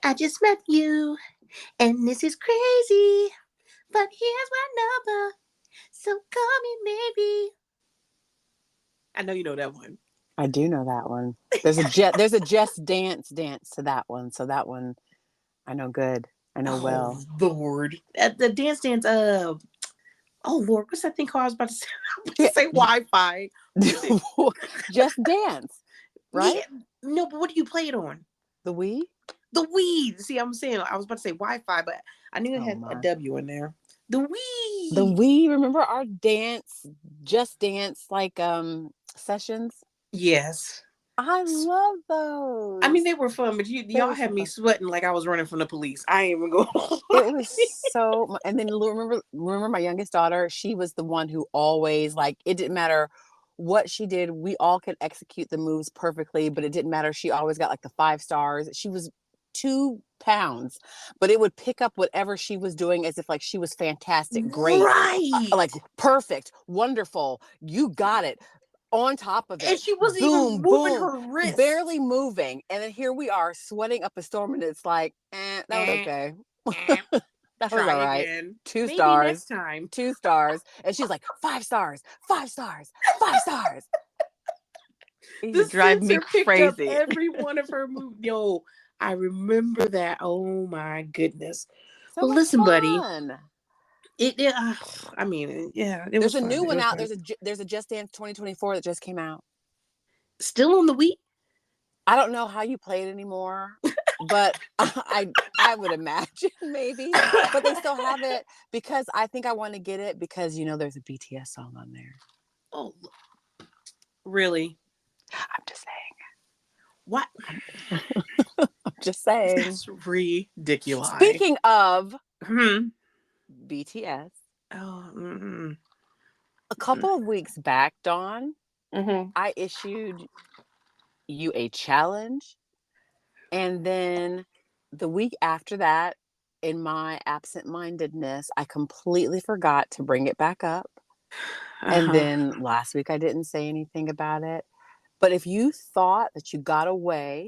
I just met you, and this is crazy. But here's my number, so call me maybe. I know you know that one. I do know that one. There's a Just Dance to that one. So that one I know good. I know well. Lord. The dance. Oh Lord, what's that thing called? I was about to say, Wi-Fi. Just Dance, right? Yeah. No, but what do you play it on? The Wii? The Wii. See, I'm saying I was about to say Wi-Fi, but I knew it had a W in there. The Wii. The Wii. Remember our Just Dance sessions? Yes. I love those. I mean, they were fun, but y'all had me sweating like I was running from the police. I ain't even going. It was so. And then remember my youngest daughter. She was the one who always it didn't matter what she did. We all could execute the moves perfectly, but it didn't matter. She always got the 5 stars. She was 2 pounds, but it would pick up whatever she was doing as if she was fantastic, great, right, perfect, wonderful. You got it. On top of it, and she wasn't even moving her wrist, barely moving, and then here we are sweating up a storm, and it's that was okay. That was all right. Again. 2 Maybe stars next time. 2 stars, and she's like 5 stars, 5 stars, 5 stars. This drive me crazy. Every one of her moves. Yo, I remember that. Oh my goodness. So well, listen, fun. buddy. I mean, yeah. There's a new one out. There's a Just Dance 2024 that just came out. Still on the Wii? I don't know how you play it anymore, but I would imagine maybe. But they still have it because I think I want to get it because there's a BTS song on there. Oh, really? I'm just saying. What? I'm just saying. It's ridiculous. Speaking of BTS, a couple of weeks back, Dawn, I issued you a challenge, and then the week after that, in my absent-mindedness, I completely forgot to bring it back up. And then last week I didn't say anything about it. But if you thought that you got away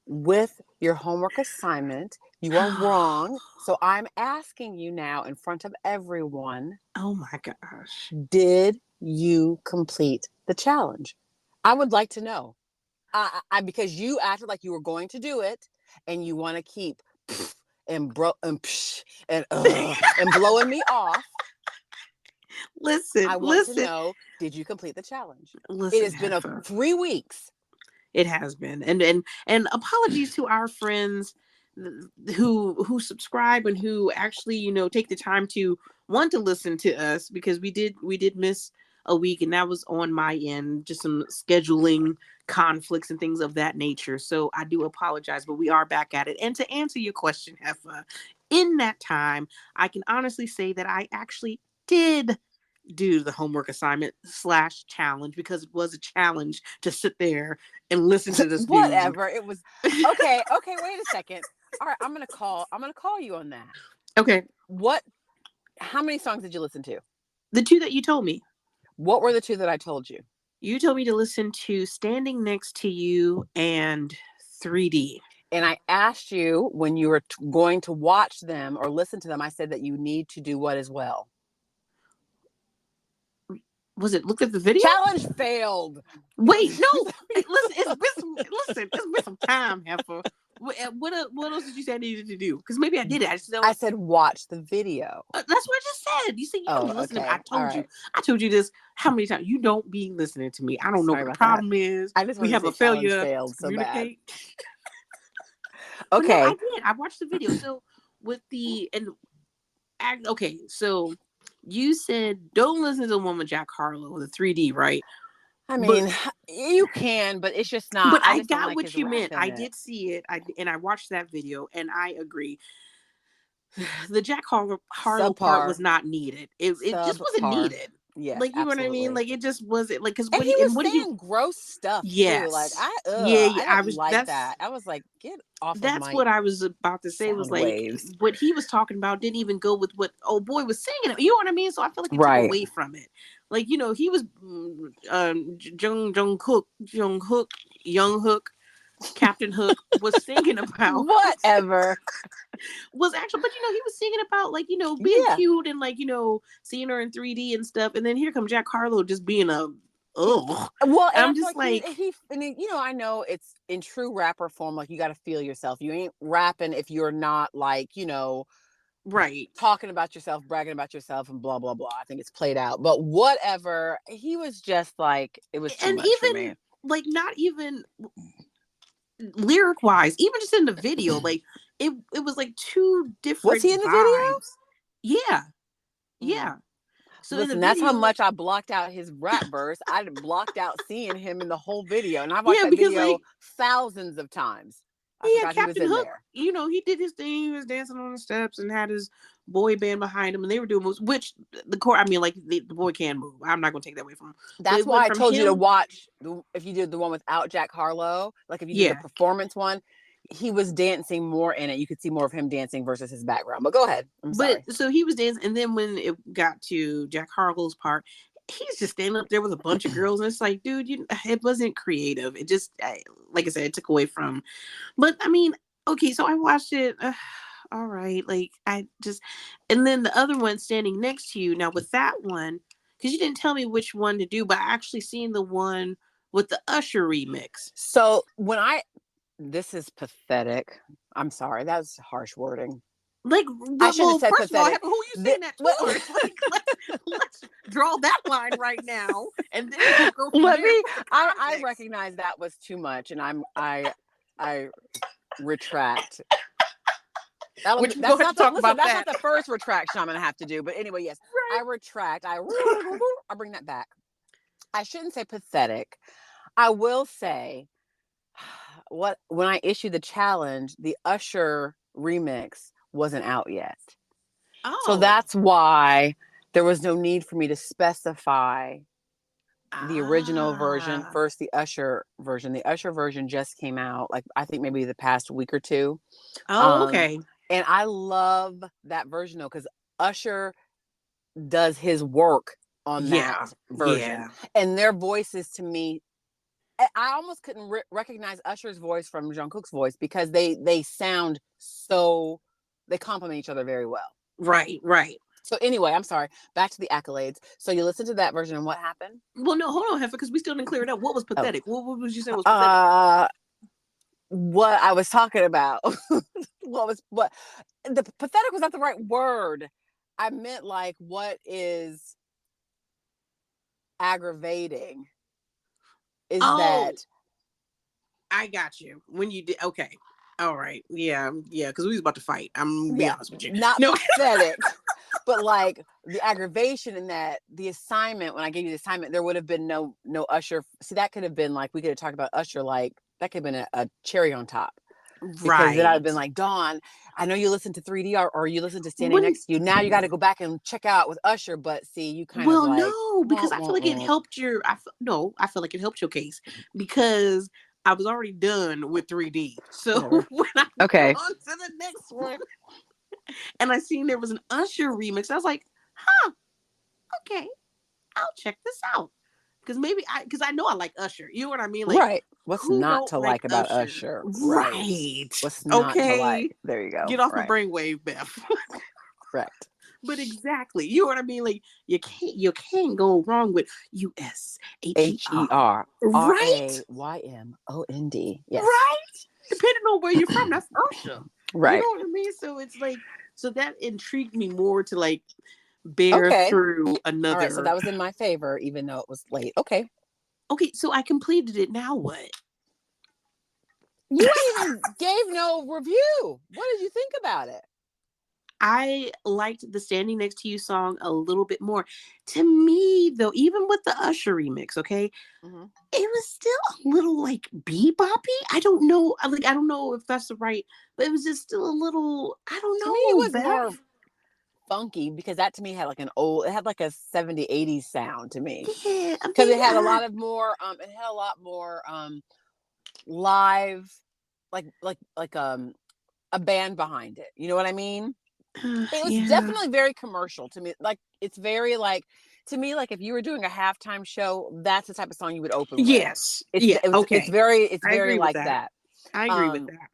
with your homework assignment, you are wrong. So I'm asking you now in front of everyone. Oh my gosh. Did you complete the challenge? I would like to know. Because you acted like you were going to do it and you want to keep and blowing me off. Listen, I want to know, did you complete the challenge? Listen, it has been 3 weeks. It has been. And apologies to our friends who subscribe and who actually, take the time to want to listen to us, because we did miss a week, and that was on my end, just some scheduling conflicts and things of that nature. So I do apologize, but we are back at it. And to answer your question, Heffa, in that time, I can honestly say that I actually did do the homework assignment / challenge, because it was a challenge to sit there and listen to this whatever dude. It was okay wait a second. All right, I'm gonna call you on that. Okay. How many songs did you listen to? The 2 that you told me. What were the 2 that I told you? You told me to listen to Standing Next to You and 3D. And I asked you when you were going to watch them or listen to them, I said that you need to do what as well? Was it look at the video? Challenge failed. Wait, no. It's been some time, Heifer. What else did you say I needed to do? Because maybe I did it. I said watch the video. That's what I just said. You said you don't be listening. Okay. I told you this how many times. You don't be listening to me. I don't know what the problem is. We have a failure. Failed so bad. Okay. No, I did. I watched the video. So so you said don't listen to the one with Jack Harlow, the 3D, right? I mean, you can, but it's just not. But I got what you meant. I did see it. I watched that video, and I agree. The Jack Harlow part was not needed. It just wasn't needed. Yeah, you know what I mean. It just wasn't because what he was saying gross stuff. Yes, too. I was like that. I was like, get off. That's what I was about to say. Was what he was talking about didn't even go with what old boy was singing. You know what I mean? So I feel like it took away from it. He was Young Hook, Captain Hook was singing about. Whatever. Was actually, but he was singing about like being Yeah. cute and like seeing her in 3D and stuff, and then here comes Jack Harlow just being a oh, Well, and I I'm feel just like like I know it's in true rapper form, like you got to feel yourself. You ain't rapping if you're not like, right, talking about yourself, bragging about yourself, and blah, blah, blah. I think it's played out. But whatever. He was just like, it was too and much for even me. like not even lyric wise, even just in the video, like it was like two Was different he in the video? vibes. Yeah, Mm. yeah. So in the Listen, that's how video, much I blocked out his rap verse. I blocked out seeing him in the whole video. And I've watched yeah, that because video like thousands of times. I yeah, forgot he was Captain in Hook, there. he did his thing. He was dancing on the steps and had his boy band behind him, and they were doing moves. Which the core, I mean, like the boy can move. I'm not gonna take that away from him. That's But why when I from told you to him, watch if you did the one without Jack Harlow, like if you did the yeah. performance one, he was dancing more in it. You could see more of him dancing versus his background. But go ahead. I'm But sorry. so he was dancing, and then when it got to Jack Harlow's part, he's just standing up there with a bunch of girls, and it's like, dude, it wasn't creative. It just, like I said, it took away from. But I mean, okay, so I watched it. All right, like I just, and then the other one standing next to you. Now with that one, because you didn't tell me which one to do, but I actually seen the one with the Usher remix. So this is pathetic. I'm sorry. That's harsh wording. Like, I shouldn't have well, said first of all, pathetic. who you saying that towards? Like, let's draw that line right now, and then we'll go from Let there. me. What's the I context? recognize that was too much, and I retract. Which we're That's going to not the talk listen. about That's that. not the first retraction I'm going to have to do. But anyway, yes, I retract. I bring that back. I shouldn't say pathetic. I will say when I issued the challenge, the Usher remix wasn't out yet. So Oh. that's why there was no need for me to specify the original version Ah. versus the Usher version. The Usher version just came out, like I think maybe the past week or two. Oh, Um, okay. and I love that version though, because Usher does his work on that Yeah. version. Yeah. And their voices to me, I almost couldn't recognize Usher's voice from Jungkook's voice because they sound so, they complement each other very well. Right. Right. So anyway, I'm sorry. Back to the accolades. So you listened to that version and what happened? Well, no, hold on, Heifer, because we still didn't clear it up. What was Oh, pathetic? What was you saying was pathetic? what I was talking about. what the pathetic was not the right word. I meant like what is aggravating is Oh, that I got you. When you did, okay. All right. Yeah. Yeah. Because we was about to fight. I'm gonna be yeah, honest with you. not No. pathetic, but like the aggravation in that the assignment, when I gave you the assignment, there would have been no Usher. See, that could have been like, we could have talked about Usher, like that could have been a cherry on top. Because then I'd have Right. been like, Dawn, I know you listen to 3D or you listen to Standing When Next to You. Now you got to go back and check out with Usher. But see, you kind of Well, like, no, because I feel like it helped your. No, I feel like it helped your case because I was already done with 3D. So whatever. when I went Okay. on to the next one, and I seen there was an Usher remix, I was like, "Huh, okay, I'll check this out." Because I know I like Usher. You know what I mean? Like, Right. What's who not don't to like like about Usher? Usher? Right. Right. What's not to Okay. like? There you go. Get off my Right. brainwave, Beth. Correct. But exactly, you know what I mean. Like you can't go wrong with USHER, right? HERRAYMOND. Yes. Right. Depending on where you're from, that's Usher. You Right. know what I mean. So it's like, so that intrigued me more to like bear Okay. through All right. So another. that was in my favor, even though it was late. Okay. Okay, so I completed it. Now what? You ain't even gave no review. What did you think about it? I liked the Standing Next to You song a little bit more. To me, though, even with the Usher remix, okay, Mm-hmm. it was still a little like beboppy. I don't know. I don't know if that's the right, but it was just still a little. I don't To me, it know, was more Beth. funky because that to me had like it had like a 70s, 80s sound to me. Yeah, Because it had a lot of more, live, like a band behind it. You know what I mean? It was yeah, definitely very commercial to me. Like it's very like, to me, like if you were doing a halftime show, that's the type of song you would open with. yes, yeah, It's okay. very I agree with like that. that. I agree with Um, that.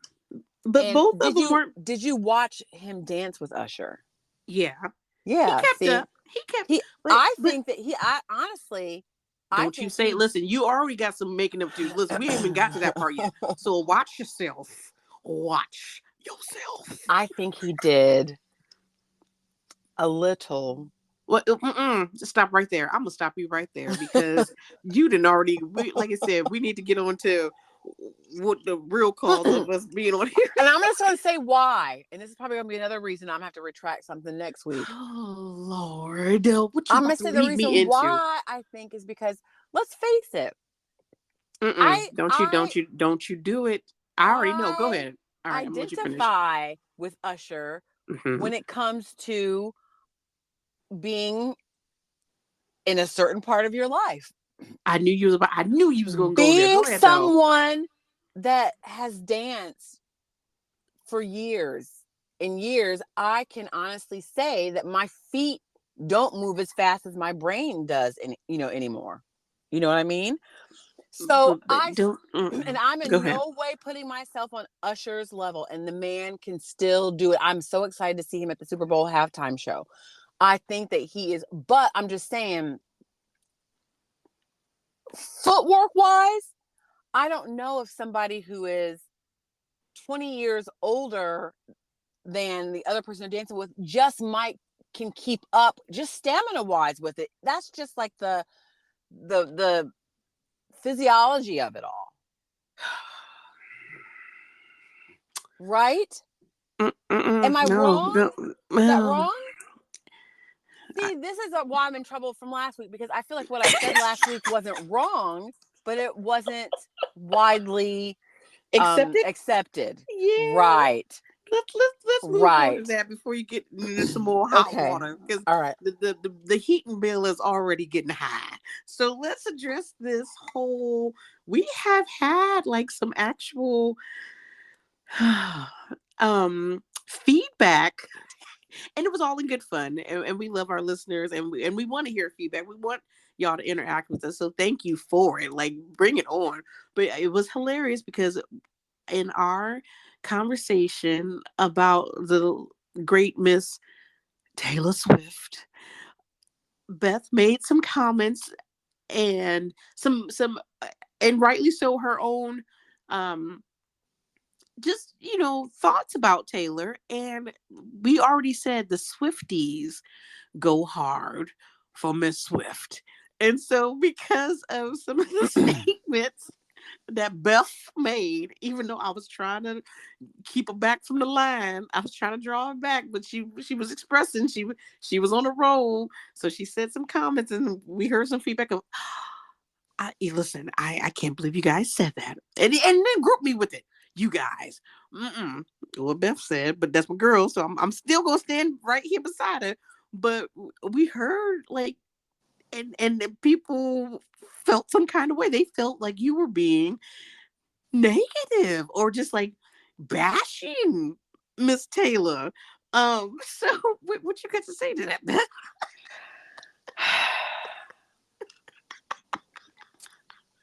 But and both of them weren't. did you watch him dance with Usher? Yeah, he Yeah, kept see, up. He kept, he. but I but think that I honestly, I don't you think say. he. Listen, you already got some making up to. Listen, we ain't even got to that part yet. So watch yourself. Watch yourself. I think he did a little. Well, just stop right there. I'm gonna stop you right there because you didn't already. Like I said, we need to get on to what the real cause of us being on here. And I'm just going to say why. And this is probably going to be another reason I'm going to have to retract something next week. Oh Lord, what you I'm going about to to say the lead me reason into? why I think is because, let's face it, Don't you, don't you, don't you do it. I already know. Go I ahead. All right, I'm gonna let you finish. identify with Usher Mm-hmm. when it comes to being in a certain part of your life. I knew you was about. I knew you was gonna go there. Being Go ahead though. someone that has danced for years and years, I can honestly say that my feet don't move as fast as my brain does, anymore. You know what I mean? So But don't. and I'm Go in ahead. no way putting myself on Usher's level, and the man can still do it. I'm so excited to see him at the Super Bowl halftime show. I think that he is, but I'm just saying, footwork wise, I don't know if somebody who is 20 years older than the other person you're dancing with just might can keep up just stamina wise with it. That's just like the physiology of it all. Right? Am I No, wrong? no. Is that Well, wrong? See, this is why I'm in trouble from last week, because I feel like what I said last week wasn't wrong, but it wasn't widely accepted. accepted. Yeah. Right. Let's move on to Right. that before you get into some more hot Okay. water because All right. the heating bill is already getting high. So let's address this whole. We have had like some actual feedback, and it was all in good fun, and we love our listeners, and we want to hear feedback. We want y'all to interact with us, so thank you for it. Like, bring it on. But it was hilarious because in our conversation about the great Miss Taylor Swift, Beth made some comments and and rightly so, her own um just thoughts about Taylor. And we already said the Swifties go hard for Miss Swift. And so because of some of the statements that Beth made, even though I was trying to keep her back from the line, I was trying to draw her back, but she was expressing, she was on a roll. So she said some comments, and we heard some feedback of, listen, I can't believe you guys said that, and then group me with it, you guys. What Beth said, but that's my girl, so I'm still gonna stand right here beside her. But we heard like, and the people felt some kind of way. They felt like you were being negative or just like bashing Miss Taylor. So what you got to say to that, Beth?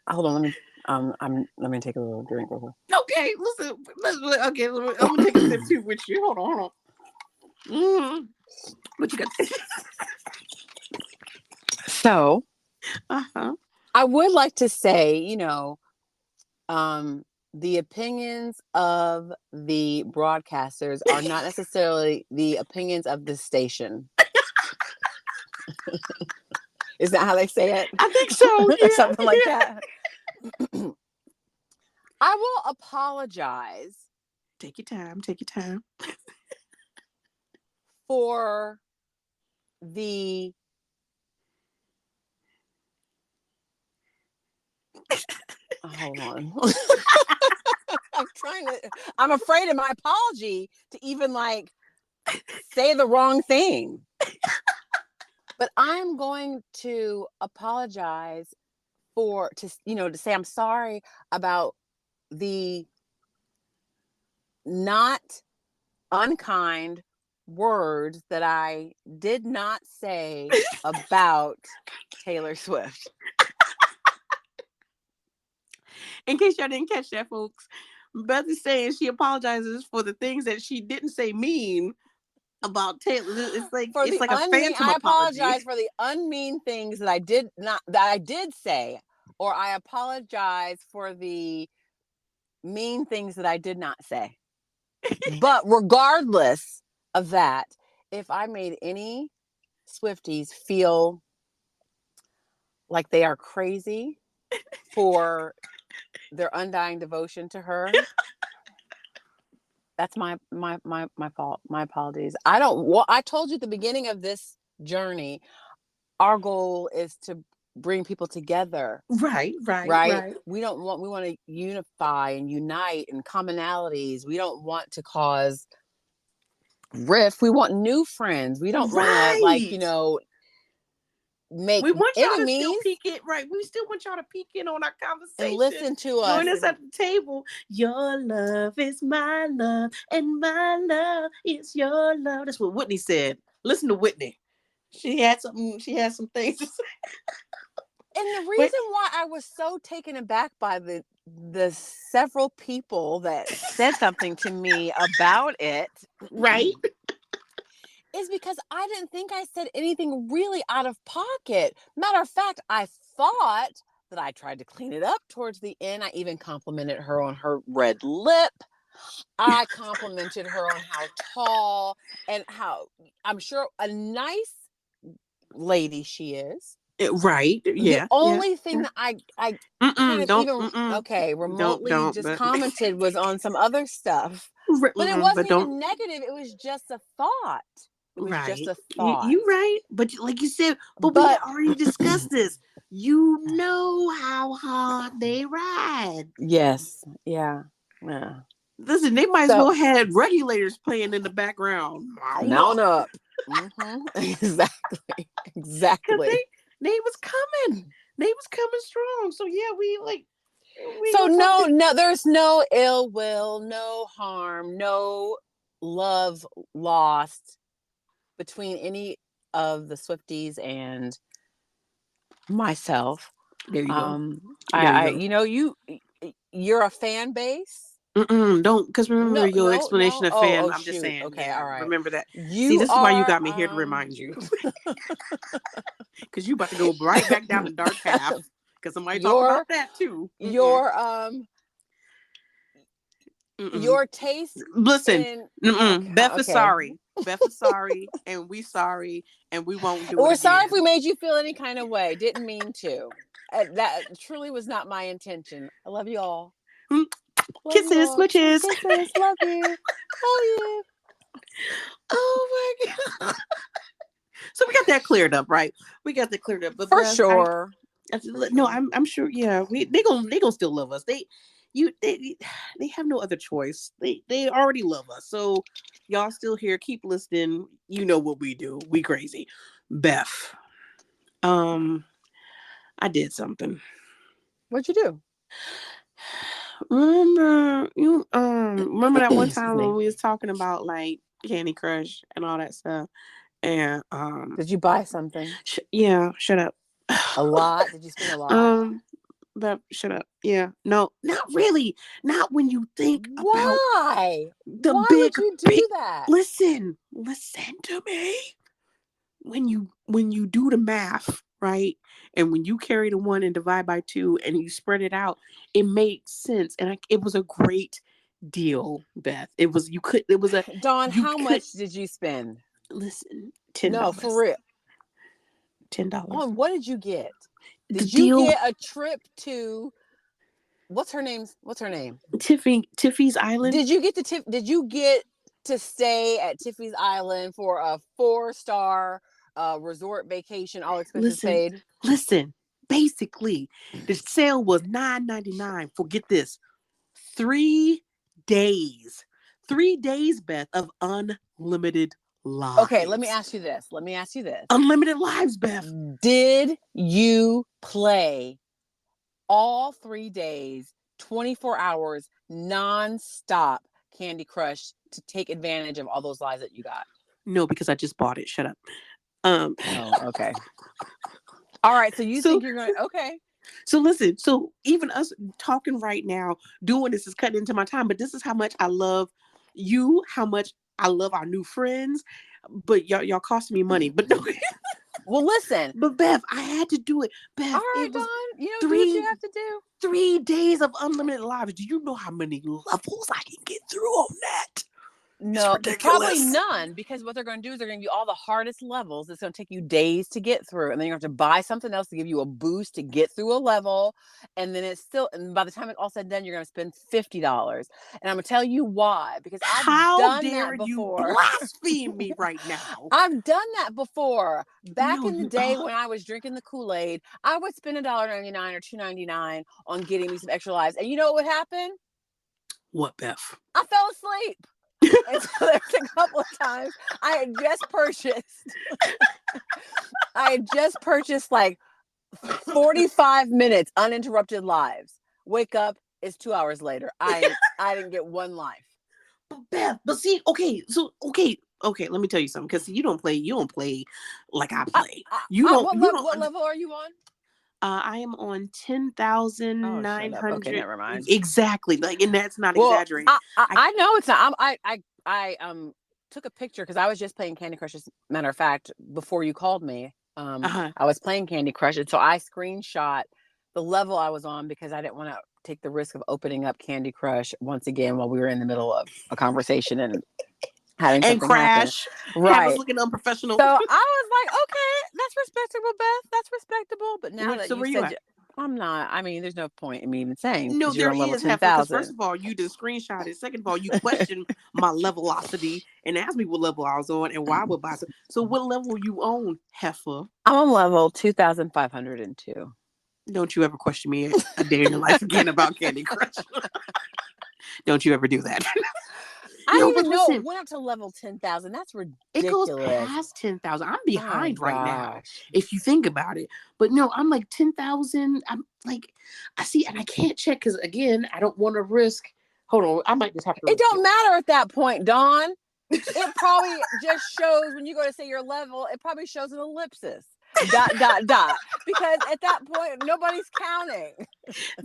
Hold on, let me take a little drink real quick. Okay, listen. Okay, I'm gonna take a sip too with you. Hold on. Mm-hmm. What you got to say? So Uh-huh. I would like to say, the opinions of the broadcasters are not necessarily the opinions of the station. Is that how they say it? I think so. Something like Yeah. that. I will apologize Take your time. Take your time. for the hold on. I'm afraid of my apology to even like say the wrong thing. But I'm going to apologize to say I'm sorry about the not unkind words that I did not say about Taylor Swift. In case y'all didn't catch that, folks, Beth is saying she apologizes for the things that she didn't say mean about Taylor. For It's the like a unmean, phantom I apology. apologize for the unmean things that I did say, or I apologize for the mean things that I did not say. But regardless of that, if I made any Swifties feel like they are crazy for their undying devotion to her, that's my fault. My apologies. I told you at the beginning of this journey, our goal is to bring people together. Right. We want to unify and unite and commonalities. We don't want to cause rift. We want new friends. We don't want to make We want y'all to still enemies. peek in, right? We still want y'all to peek in on our conversation And listen to us. Join us at the table. Your love is my love, and my love is your love. That's what Whitney said. Listen to Whitney. She had something. She had some things to say. And the reason why I was so taken aback by the several people that said something to me about it, right, is because I didn't think I said anything really out of pocket. Matter of fact, I thought that I tried to clean it up towards the end. I even complimented her on her red lip. I complimented her on how tall and how, I'm sure, a nice lady she is. right, yeah. The only thing that I kind of remotely just commented was on some other stuff. But it wasn't even negative. It was just a thought. It was just a thought. You right. But like you said, but we had already discussed this. You know how hard they ride. Yes. Yeah. Listen, they might as well had regulators playing in the background. Mount up. Exactly. They was coming. They was coming strong. So yeah, no, there's no ill will, no harm, no love lost between any of the Swifties and myself. There you go. You're a fan base. Don't, because remember your explanation of fan. I'm just saying. Okay, all right. Remember that. See, this is why you got me here to remind you, because you about to go right back down the dark path. Because somebody talked about that too. Your taste. Listen, Beth is sorry. Beth is sorry, and we sorry, and we won't do it. We're sorry if we made you feel any kind of way. Didn't mean to. That truly was not my intention. I love you all. Kisses, smooches. Kisses. Love you. Love you. Oh my God. So we got that cleared up, right? We got that cleared up, but for sure. I'm sure. Yeah, they gonna still love us. They have no other choice. They already love us. So y'all still here? Keep listening. You know what we do. We crazy. Beth, I did something. What'd you do? Remember that one time when we was talking about like Candy Crush and all that stuff? And did you buy something? Shut up. A lot? Did you spend a lot? But shut up. Yeah. No, not really. Not when you think about why would you do that? Listen to me. When you do the math, right? And when you carry the 1 and divide by 2 and you spread it out, it made sense. And it was a great deal, Beth. It was Dawn, how much did you spend? Listen, $10. No, for real. $10. On what did you get? Did you get a trip to what's her name? Tiffy's Island. Did you get to stay at Tiffy's Island for a 4-star resort vacation, all expenses paid? Listen, basically, the sale was $9.99 for, get this, 3 days. 3 days, Beth, of unlimited lives. Okay, let me ask you this. Unlimited lives, Beth. Did you play all 3 days, 24 hours, non-stop Candy Crush to take advantage of all those lives that you got? No, because I just bought it. Shut up. Oh, okay. All right, so you think you're going to... Okay. So listen, so even us talking right now, doing this is cutting into my time, but this is how much I love you, how much I love our new friends. But y'all cost me money. But no, Well, listen. but Beth, I had to do it. All Beth, right, it was Dawn. You know, do what you three have to do. 3 days of unlimited lives. Do you know how many levels I can get through on that? It's No, probably ridiculous. none, because what they're going to do is they're going to give you all the hardest levels. It's going to take you days to get through, and then you have to buy something else to give you a boost to get through a level, and then it's still. And by the time it's all said and done, you're going to spend $50. And I'm going to tell you why, because I've How done dare that you before. blaspheme me right now? I've done that before. Back No, in the you. day when I was drinking the Kool-Aid, I would spend $1.99 or $2.99 on getting me some extra lives, and you know what would happen? What, Beth? I fell asleep. And so there's a couple of times I had just purchased like 45 minutes uninterrupted lives. Wake up, it's 2 hours later. I didn't get one life. But Beth, but see, okay. Let me tell you something. Because you don't play like I play. You don't. You don't. What level are you on? I am on 10,900. Okay, never mind. Exactly. Like, and that's not Well, exaggerating. I know it's not. I took a picture because I was just playing Candy Crush. As a matter of fact, before you called me, I was playing Candy Crush, and so I screenshot the level I was on because I didn't want to take the risk of opening up Candy Crush once again while we were in the middle of a conversation and having something crash. happen. Right. Have us looking unprofessional. So I was like, okay, that's respectable, Beth. That's respectable. But now that So you where you said at? I'm not, I mean, there's no point in me even saying No, because you're there on level is, Heifer, because first 10,000. of all, you did screenshot it. Second of all, you questioned my levelocity and asked me what level I was on and why I would buy some. So what level you on, Heifer? I'm on level 2,502. Don't you ever question me a day in your life again about Candy Crush. Don't you ever do that. I No, didn't but even know it listen, went up to level 10,000. That's it goes ridiculous. past 10,000. I'm Oh my behind right now, gosh. if you think about it. But no, I'm like 10,000. I'm like, I see, and I can't check because, again, I don't want to risk. Hold on, I might just have to. It don't matter at that point, Dawn. It probably just shows when you go to say your level, it probably shows an ellipsis. ... Because at that point, nobody's counting.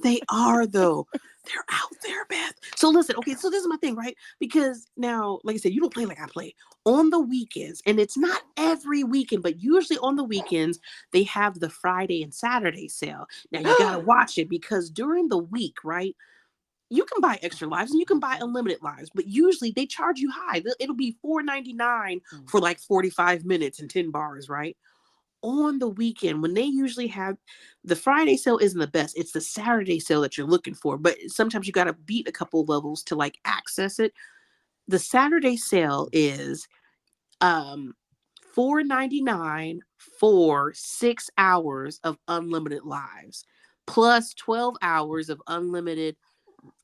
They are, though. They're out there, Beth. So listen, okay, so this is my thing, right? Because now, like I said, you don't play like I play. On the weekends, and it's not every weekend, but usually on the weekends, they have the Friday and Saturday sale. Now you gotta watch it because during the week, right? You can buy extra lives and you can buy unlimited lives, but usually they charge you high. It'll be $4.99 for like 45 minutes and 10 bars, right? On the weekend, when they usually have the Friday sale isn't the best. It's the Saturday sale that you're looking for, but sometimes you got to beat a couple levels to like access it. The Saturday sale is um $4.99 for 6 hours of unlimited lives, plus 12 hours of unlimited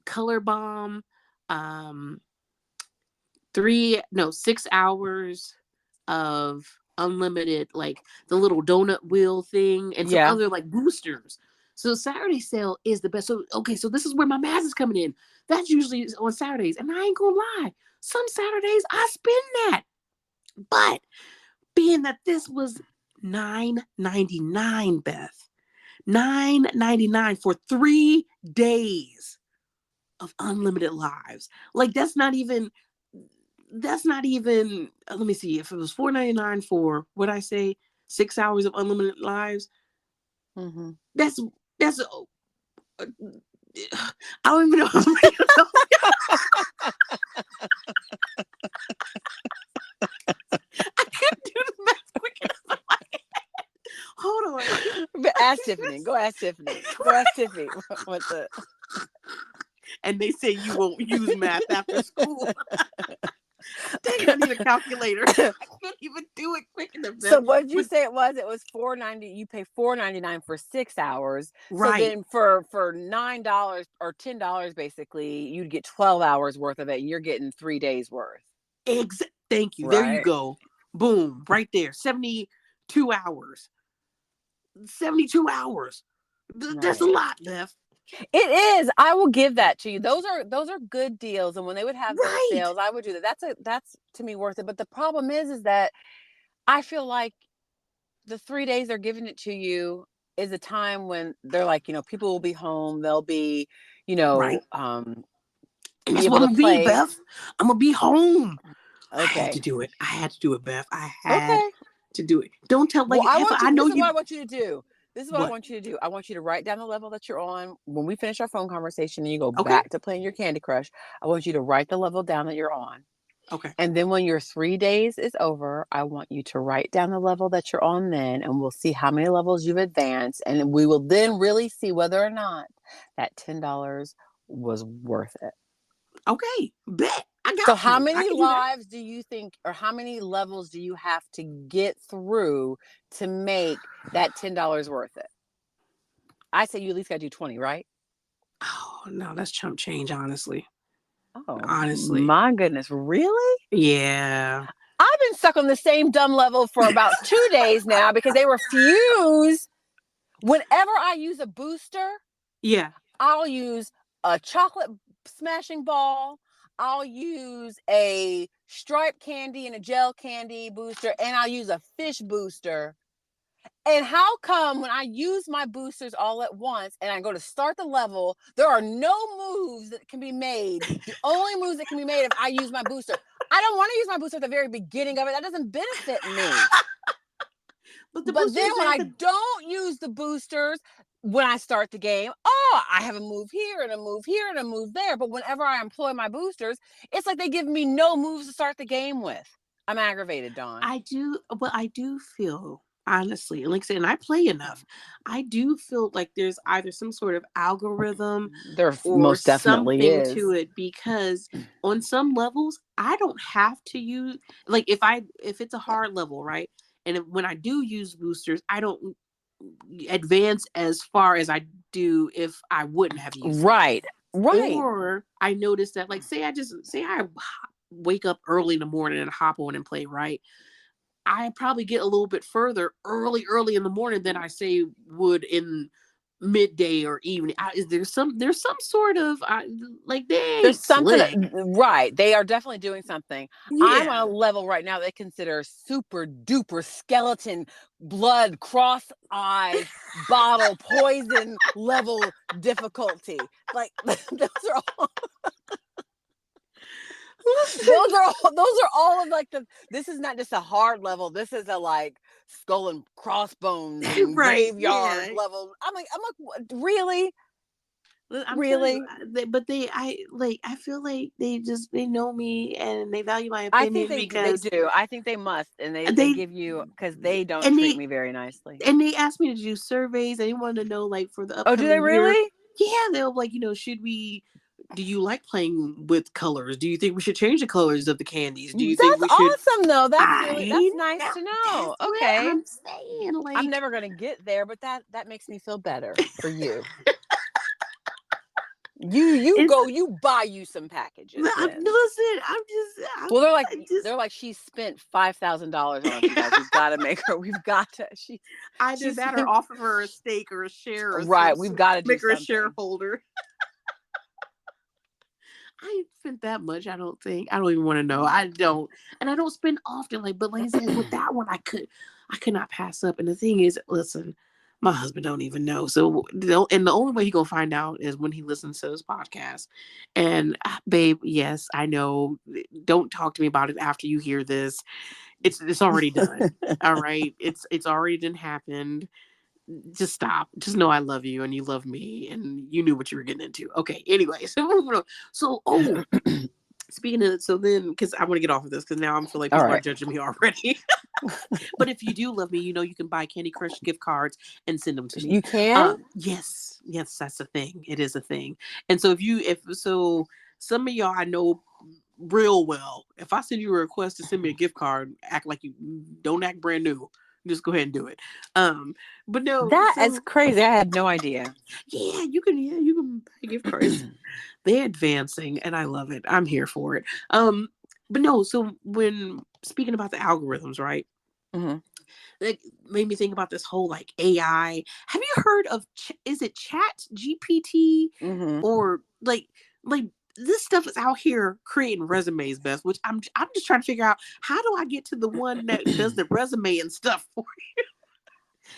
color bomb, um 6 hours of unlimited, like the little donut wheel thing and some other like boosters. So Saturday sale is the best. So okay, so this is where my math is coming in. That's usually on Saturdays, and I ain't gonna lie, some Saturdays I spend that. But being that this was $9.99, Beth, $9.99 for 3 days of unlimited lives. Like that's not even let me see, if it was $4.99 for what I say 6 hours of unlimited lives. Mm-hmm. That's uh, I don't even know how many I couldn't do the math quick enough. Hold on. But ask Tiffany. Go ask Tiffany. Go ask Tiffany what the... And they say you won't use math after school. Dang, I need a calculator. I can't even do it quick enough. So what did you say it was? It was $4.90. You pay $4.99 for 6 hours. Right. So then for $9 or $10, basically, you'd get 12 hours worth of it, and you're getting 3 days worth. Thank you. Right. There you go. Boom. Right there. 72 hours. 72 hours. That's a lot, Beth. It is. I will give that to you. Those are good deals, and when they would have those sales, I would do that. That's to me worth it. But the problem is that I feel like the 3 days they're giving it to you, is a time when they're like, people will be home. They'll be, Right. And be that's what able I'm to gonna be, play. Beth. I'm gonna be home. I had to Okay. do it. I had to do it, Beth. I had Okay. to do it. Don't tell Well, like if I know this is what I you. want you to do. This is what I What? want you to do. I want you to write down the level that you're on when we finish our phone conversation and you go Okay. back to playing your Candy Crush. I want you to write the level down that you're on. Okay. And then when your 3 days is over, I want you to write down the level that you're on then, and we'll see how many levels you've advanced. And we will then really see whether or not that $10 was worth it. Okay. Bet. I So got how you. I many can do that. lives do you think, or how many levels do you have to get through to make that $10 worth it? I say you at least got to do 20, right? Oh no, that's chump change, honestly. Oh, Honestly. my goodness. Really? Yeah. I've been stuck on the same dumb level for about 2 days now because they refuse. Whenever I use a booster, Yeah. I'll use a chocolate smashing ball. I'll use a striped candy and a gel candy booster, and I'll use a fish booster. And how come when I use my boosters all at once and I go to start the level, there are no moves that can be made? The only moves that can be made if I use my booster. I don't want to use my booster at the very beginning of it. That doesn't benefit me. But the But then boosters when at I the don't use the boosters, when I start the game, I have a move here and a move here and a move there. But whenever I employ my boosters, it's like they give me no moves to start the game with. I'm aggravated, Dawn. I do feel honestly, like I said, and I play enough. I do feel like there's either some sort of algorithm There or most definitely something to is. it because on some levels I don't have to use like if it's a hard level, right? And when I do use boosters, I don't advance as far as I do if I wouldn't have used them. Right. Right. Or I noticed that like say I wake up early in the morning and hop on and play, right? I probably get a little bit further early in the morning than I say would in midday or evening. There's some sort of like they There's ain't something slick. right. They are definitely doing something. I'm on Yeah. a level right now they consider super duper skeleton, blood, cross eyes, bottle, poison level difficulty. Like those are all those are all of like this is not just a hard level. This is a like skull and crossbones and Right. graveyard Yeah. level. I'm like, what? Really? I'm telling you, Really? I feel like they know me and they value my I think opinion they because do. I think they must, and they they give you because they don't and treat they me very nicely. and they asked me to do surveys. They wanted to know like for the Oh, do they upcoming year. really? Yeah, they'll like, should we do you like playing with colors? Do you think we should change the colors of the candies? Do you think That's we should awesome, though. I That's nice know to that's know. what Okay, I'm saying. I'm Like never gonna get there, but that makes me feel better for you. it's You buy you some packages then. listen, Well, I just they're like she spent $5,000 on us, you guys. We've got to make her. We've got to. either She that or spent offer her a steak or a share or right. We've got to do make her a something. shareholder. I ain't spent that much. I don't think. I don't even want to know. I don't, and I don't spend often. But like I said, with that one, I could not pass up. And the thing is, listen, my husband don't even know. So, and the only way he gonna find out is when he listens to this podcast. And babe, yes, I know. Don't talk to me about it after you hear this. It's already done. All right, it's already done happened. Just stop. Just know I love you and you love me and you knew what you were getting into. Okay. Anyway, so moving on. So speaking of so then because I want to get off of this because now I feel like All people are right. judging me already. But if you do love me, you can buy Candy Crush gift cards and send them to me. You can. Yes, that's a thing. It is a thing. And so if so some of y'all I know real well. If I send you a request to send me a gift card, act like you don't act brand new. Just go ahead and do it. But no, That is so crazy. I had no idea. yeah, you can buy gift cards. They're advancing and I love it. I'm here for it. But no, so when speaking about the algorithms, right? Mm-hmm. It made me think about this whole like AI. Have you heard of is it Chat GPT Mm-hmm. or like this stuff is out here creating resumes, Beth, which I'm just trying to figure out how do I get to the one that does the resume and stuff for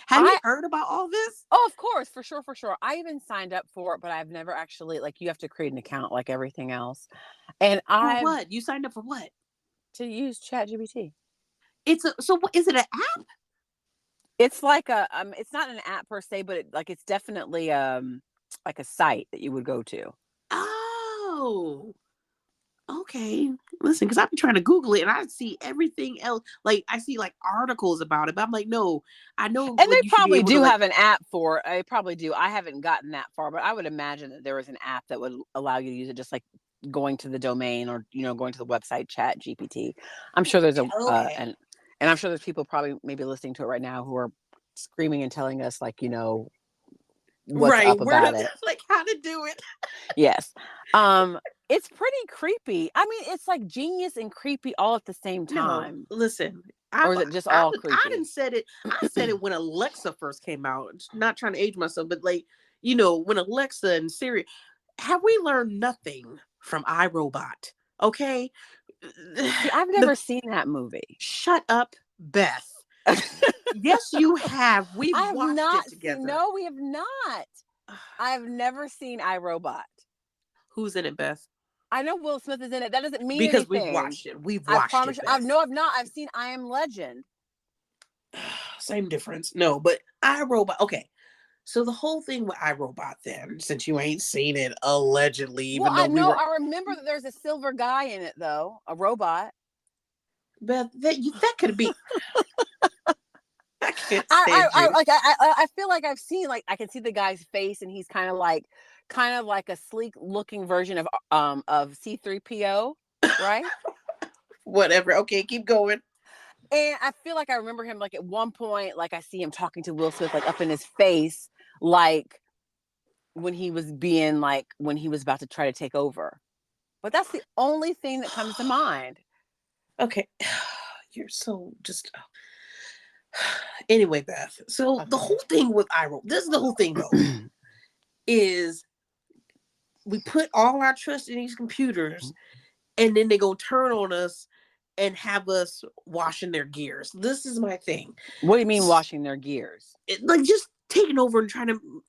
Have you heard about all this? Oh, of course, for sure, for sure. I even signed up for it, but I've never actually, like, you have to create an account like everything else. And For I've what? You signed up for what? to use ChatGPT. So what is it, an app? It's like it's not an app per se, but it's definitely like a site that you would go to. Oh. Okay. Listen, because I've been trying to Google it and I see everything else. Like I see like articles about it, but I'm like, no, I know And like they you should be probably able to do like have an app for it. I probably do. I haven't gotten that far, but I would imagine that there is an app that would allow you to use it, just like going to the domain or going to the website Chat GPT. I'm sure there's okay. and I'm sure there's people probably maybe listening to it right now who are screaming and telling us like what's Right. up Where about to it. like how to do it. Yes. Um it's pretty creepy. I mean, it's like genius and creepy all at the same No, time. listen. Or is it just all I creepy? didn't said it. I said it when Alexa first came out. Not trying to age myself, but like, when Alexa and Siri, have we learned nothing from iRobot? Okay. See, I've The never seen that movie. Shut up, Beth. Yes, you have. I We've have watched not it seen. together. No, we have not. I've never seen iRobot. Who's in it, Beth? I know Will Smith is in it. That doesn't mean Because we've anything. watched it. We've I watched promise it, you. I've Beth. no, I've not. I've seen I Am Legend. Same difference. No, but iRobot. Okay. So the whole thing with iRobot then, since you ain't seen it allegedly, Well, even though I we know. were I remember that there's a silver guy in it, though, a robot. Beth, that could be I can't I, stand I, I you. like. I feel like I've seen I can see the guy's face, and he's kind of like a sleek looking version of C3PO, right? Whatever. Okay, keep going. And I feel like I remember him like at one point, like I see him talking to Will Smith, like up in his face, like when he was when he was about to try to take over. But that's the only thing that comes to mind. Okay. You're so just anyway, Beth. So the Okay. whole thing with iRobot, this is the whole thing though, is we put all our trust in these computers and then they go turn on us and have us washing their gears. This is my thing. What do you mean washing their gears? Like just taking over and trying to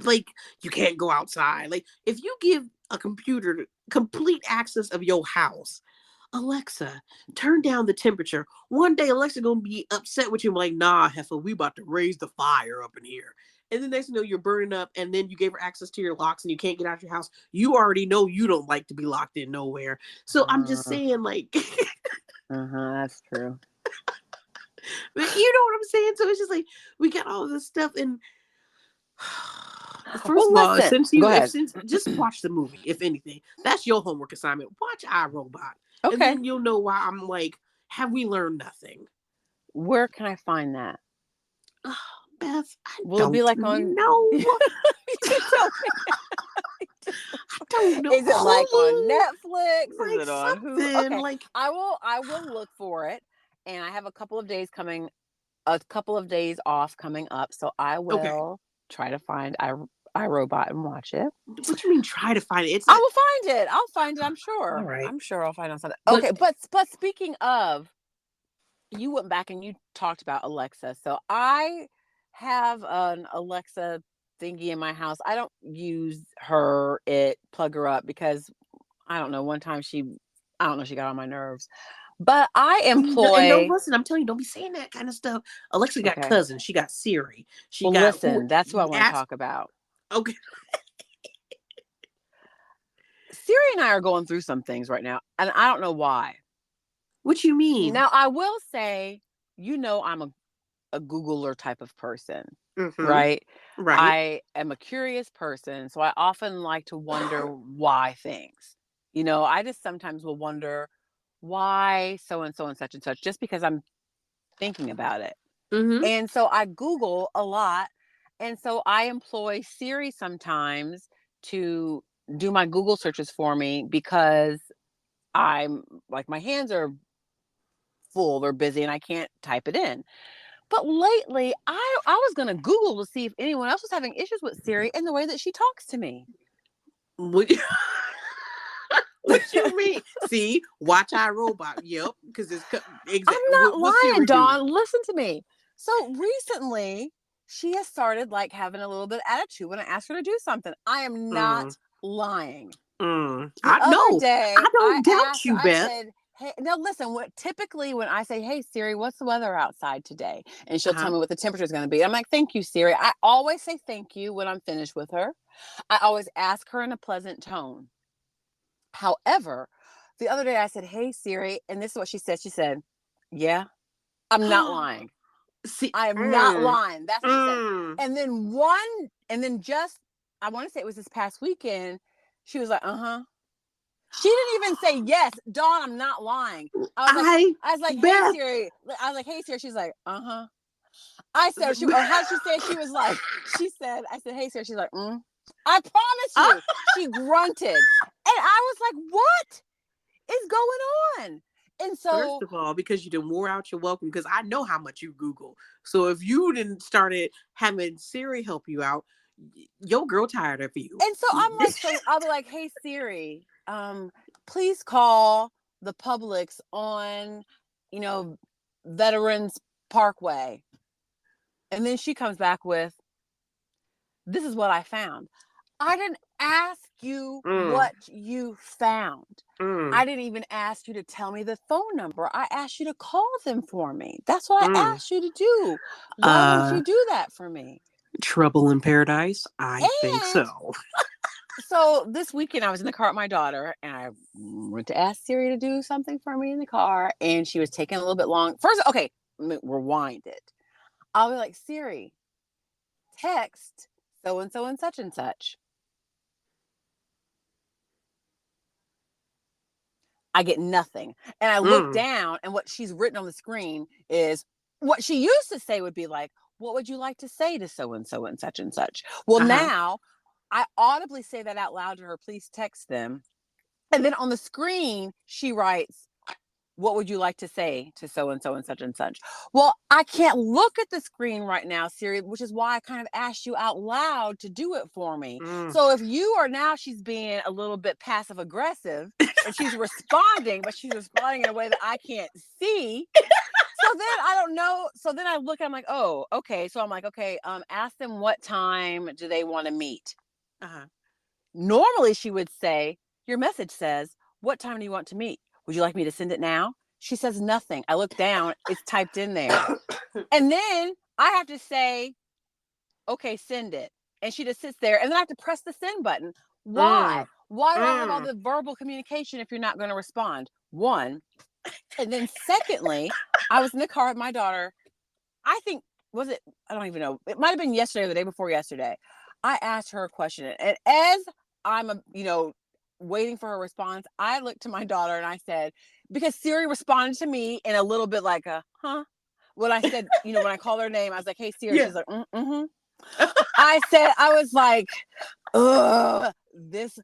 like you can't go outside. Like if you give a computer complete access of your house, Alexa, turn down the temperature. One day Alexa gonna be upset with you, like, nah, heifer, we about to raise the fire up in here. And then next you know you're burning up, and then you gave her access to your locks and you can't get out your house. You already know you don't like to be locked in nowhere. So I'm just saying, like That's true. but you know what I'm saying? So it's just like we got all this stuff and first Well, of all, listen. Go ahead. since just watch the movie, if anything. That's your homework assignment. Watch iRobot. And Okay. then you'll know why I'm like, have we learned nothing? Where can I find that? Oh, Beth, I Will it don't be like on? know. You tell me. I don't know. Is it like on Hulu? Netflix? Is Like it on who? something Okay, like I will look for it, and I have a couple of days off coming up, so I okay. will try to find iRobot and watch it. What you mean try to find it? It's I not will find it. I'll find it. I'm all sure. right. I'm sure I'll find it on something. But Okay, but speaking of, you went back and you talked about Alexa. So I have an Alexa thingy in my house. I don't use plug her up because I don't know. One time I don't know, she got on my nerves. But I and don't employ, listen, I'm telling you, don't be saying that kind of stuff. Alexa got okay. cousins. She got Siri. She Well, got who listen, that's who I want to ask talk about. okay. Siri and I are going through some things right now, and I don't know why. What you mean? Now, I will say, I'm a Googler type of person, Mm-hmm. right? Right. I am a curious person, so I often like to wonder why things. I just sometimes will wonder why so and so and such, just because I'm thinking about it. Mm-hmm. And so I Google a lot. And so I employ Siri sometimes to do my Google searches for me because I'm like, my hands are full or busy and I can't type it in. But lately, I was going to Google to see if anyone else was having issues with Siri and the way that she talks to me. What, what you mean? See, watch iRobot. Yep, because it's I'm not what Siri lying, do? Dawn. Listen to me. So recently, she has started like having a little bit of attitude when I ask her to do something. I am not Mm, lying. The I other no, day, I I don't doubt asked her, you, I Beth. said, hey, now listen, typically when I say, hey, Siri, what's the weather outside today? And she'll tell Uh-huh. me what the temperature is going to be. I'm like, thank you, Siri. I always say thank you when I'm finished with her. I always ask her in a pleasant tone. However, the other day I said, hey, Siri, and this is what she said. She said, yeah, I'm not lying. See, I am not lying. That's what she said. mm. And then just, I want to say it was this past weekend, she was like, uh-huh. She didn't even say yes. Dawn, I'm not lying. I I was like, hey Beth. Siri. I was like, hey Siri. She's like, uh-huh. I said, or how did she say it? She was like, I said, hey Siri. She's like, I promise you. She grunted. And I was like, what is going on? And First so, of all, because you didn't wore out your welcome, because I know how much you Google. So if you didn't started having Siri help you out, your girl tired of you. and so I'm like, so I'll be like, hey Siri, please call the Publix on, you know, Veterans Parkway. And then she comes back with, this is what I found. I didn't ask you Mm, what you found. I mm, didn't even ask you to tell me the phone number. I asked you to call them for me. That's what I mm. asked you to do. Why won't Uh, you do that for me? Trouble in Paradise? I think And so. so this weekend I was in the car with my daughter and I went to ask Siri to do something for me in the car and she was taking a little bit long. First, okay, rewind it. I'll be like, Siri, text so and so and such and such. I get nothing. And I look Mm, down and what she's written on the screen is what she used to say would be like, what would you like to say to so and so and such and such? Well, uh-huh. now I audibly say that out loud to her, please text them. And then on the screen, she writes, what would you like to say to so and so and such and such? Well, I can't look at the screen right now, Siri, which is why I kind of asked you out loud to do it for me. Mm. So if you are now, she's being a little bit passive aggressive and she's responding, but she's responding in a way that I can't see. So then I don't know. So then I look, I'm like, oh, okay. So I'm like, okay, ask them what time do they want to meet? Uh-huh. Normally she would say, your message says, what time do you want to meet? Would you like me to send it now? She says nothing. I look down, it's typed in there. And then I have to say, okay, send it. And she just sits there and then I have to press the send button. Why? Mm, Why do I have all mm. the verbal communication if you're not going to respond? One. And then secondly, I was in the car with my daughter. I think, was it, I don't even know. It might have been yesterday or the day before yesterday. I asked her a question. And as I'm, waiting for her response, I looked to my daughter and I said, because Siri responded to me in a little bit like a, huh? When I said, when I called her name, I was like, hey, Siri. Yeah. She's like, mm-hmm. I was like, ugh, this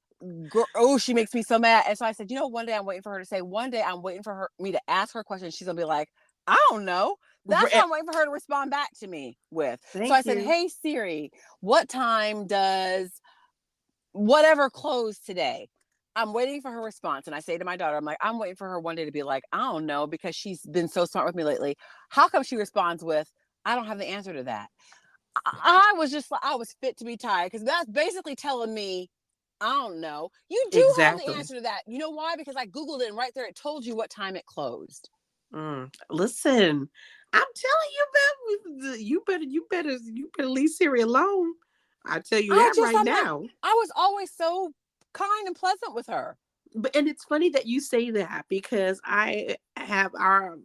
girl, oh, she makes me so mad. And so I said, one day I'm waiting for her to say, one day I'm waiting for me to ask her a question. She's going to be like, I don't know. That's what I'm waiting for her to respond back to me with. So I Thank said, you. hey, Siri, what time does whatever close today? I'm waiting for her response. And I say to my daughter, I'm like, I'm waiting for her one day to be like, I don't know, because she's been so smart with me lately. How come she responds with, I don't have the answer to that? I was just like, I was fit to be tired because that's basically telling me, I don't know. You do have the Exactly. answer to that. You know why? Because I Googled it and right there it told you what time it closed. Listen, I'm telling you, Beth, you better leave Siri alone. I tell you that right I'm like, now. I was always so kind and pleasant with her. But and it's funny that you say that because I have our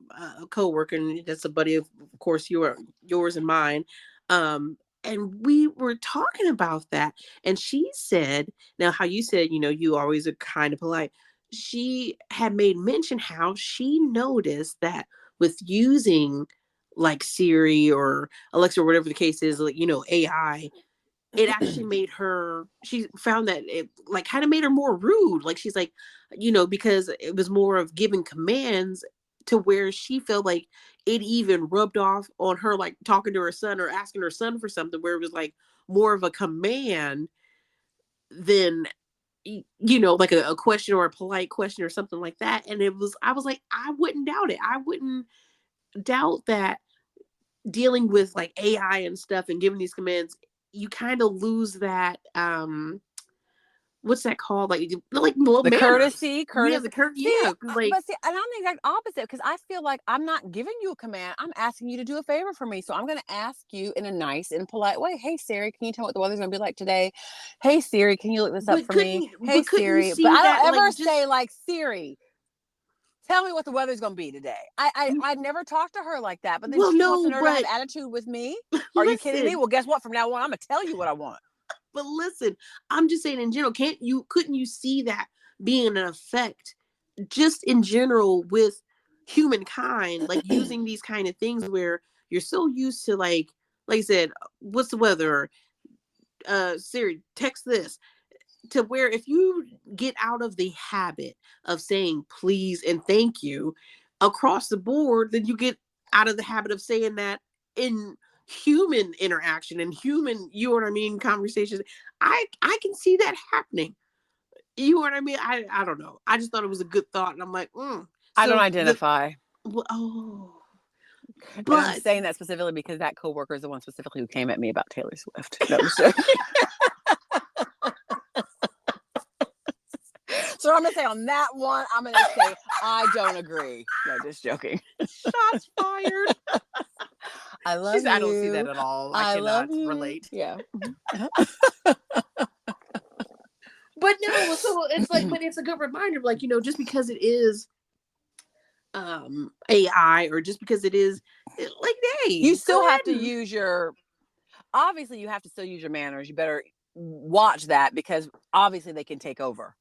coworker, and that's a buddy of course, yours and mine. And we were talking about that, and she said, now how you said, you always are kind of polite. She had made mention how she noticed that with using like Siri or Alexa or whatever the case is, like AI, it actually made her, she found that it like kind of made her more rude, like she's like, because it was more of giving commands, to where she felt like it even rubbed off on her, like talking to her son or asking her son for something, where it was like more of a command than like a question or a polite question or something like that. And I was like, I wouldn't doubt it. I wouldn't doubt that dealing with like AI and stuff and giving these commands, you kind of lose that what's that called? Like well, The manners. courtesy. Yeah, the See, yeah, like, but see, and I'm the exact opposite because I feel like I'm not giving you a command. I'm asking you to do a favor for me. So I'm going to ask you in a nice and polite way. Hey Siri, can you tell me what the weather's going to be like today? Hey Siri, can you look this up for me? Hey couldn't you Siri, but see I that don't ever like just say like Siri, tell me what the weather's going to be today. I never talk to her like that. But then well she wants to no, know to have but attitude with me. Are you kidding me? listen, Well, guess what? From now on, I'm going to tell you what I want. but listen, I'm just saying in general, couldn't you see that being an effect just in general with humankind, like using these kind of things where you're so used to like I said, what's the weather? Siri, text this, to where if you get out of the habit of saying please and thank you across the board, then you get out of the habit of saying that in human interaction and human, you know what I mean, conversations. I can see that happening. You know what I mean? I don't know. I just thought it was a good thought, and I'm like, I don't so the identify. well, oh, And I'm but saying that specifically because that coworker is the one specifically who came at me about Taylor Swift. No, I'm just joking. So I'm gonna say on that one, I'm gonna say I don't agree. No, just joking. shots fired. I love you. I don't see that at all. I cannot relate. Yeah. But no, so it's like, but it's a good reminder, like, just because it is AI, or just because it is like, hey, you still have to use obviously you have to still use your manners. You better watch that because obviously they can take over.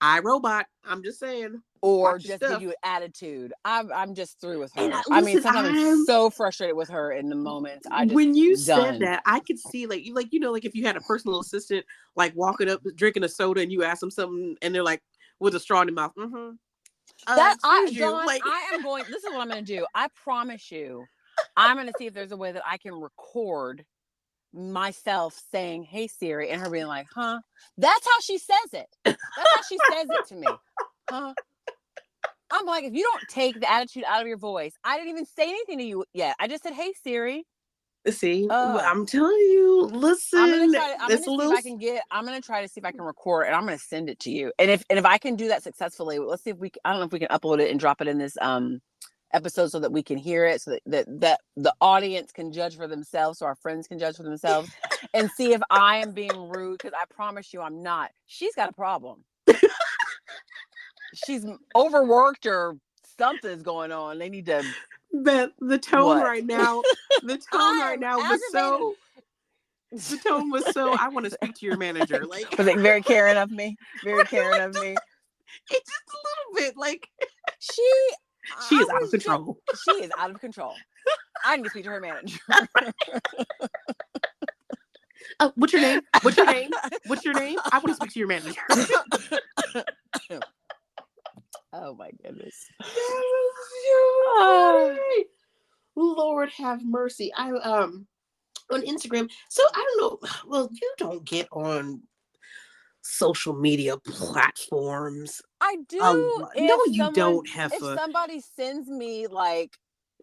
iRobot. I'm just saying. Or just give you an attitude. I'm just through with her. And I mean, sometimes I'm so frustrated with her in the moments. When you said that, I could see like if you had a personal assistant like walking up drinking a soda and you ask them something and they're like with a straw in their mouth. Mm-hmm. Dawn, I am going. This is what I'm going to do. I promise you, I'm going to see if there's a way that I can record myself saying, "Hey Siri," and her being like, "Huh?" That's how she says it. That's how she says it to me. Huh? I'm like, if you don't take the attitude out of your voice, I didn't even say anything to you yet. I just said, "Hey Siri." See, I'm telling you, listen. I'm gonna try to see if I can record and I'm gonna send it to you. And if I can do that successfully, let's see if I don't know if we can upload it and drop it in this episode so that we can hear it, so that the audience can judge for themselves, so our friends can judge for themselves, and see if I am being rude, because I promise you I'm not. She's got a problem. She's overworked or something's going on. They need to. Beth, the tone right now was so. The tone was so. I want to speak to your manager. Like, was it very caring of me? Very caring of me. It's just a little bit like she is out of control. She is out of control. I need to speak to her manager. What's your name? What's your name? What's your name? I want to speak to your manager. Oh my goodness. Lord have mercy. I on Instagram. So I don't know. Well, you don't get on social media platforms. I do. No, you don't, Heffa. If somebody sends me like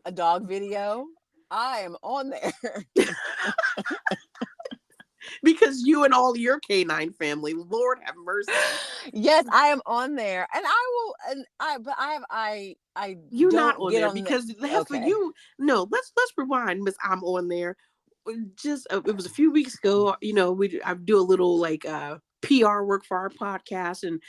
a dog video, I am on there. Because you and all your canine family, Lord have mercy. Yes, I am on there, and you're don't not on get there on because okay. you. No, let's rewind, Miss. I'm on there. Just it was a few weeks ago. I do a little like PR work for our podcast and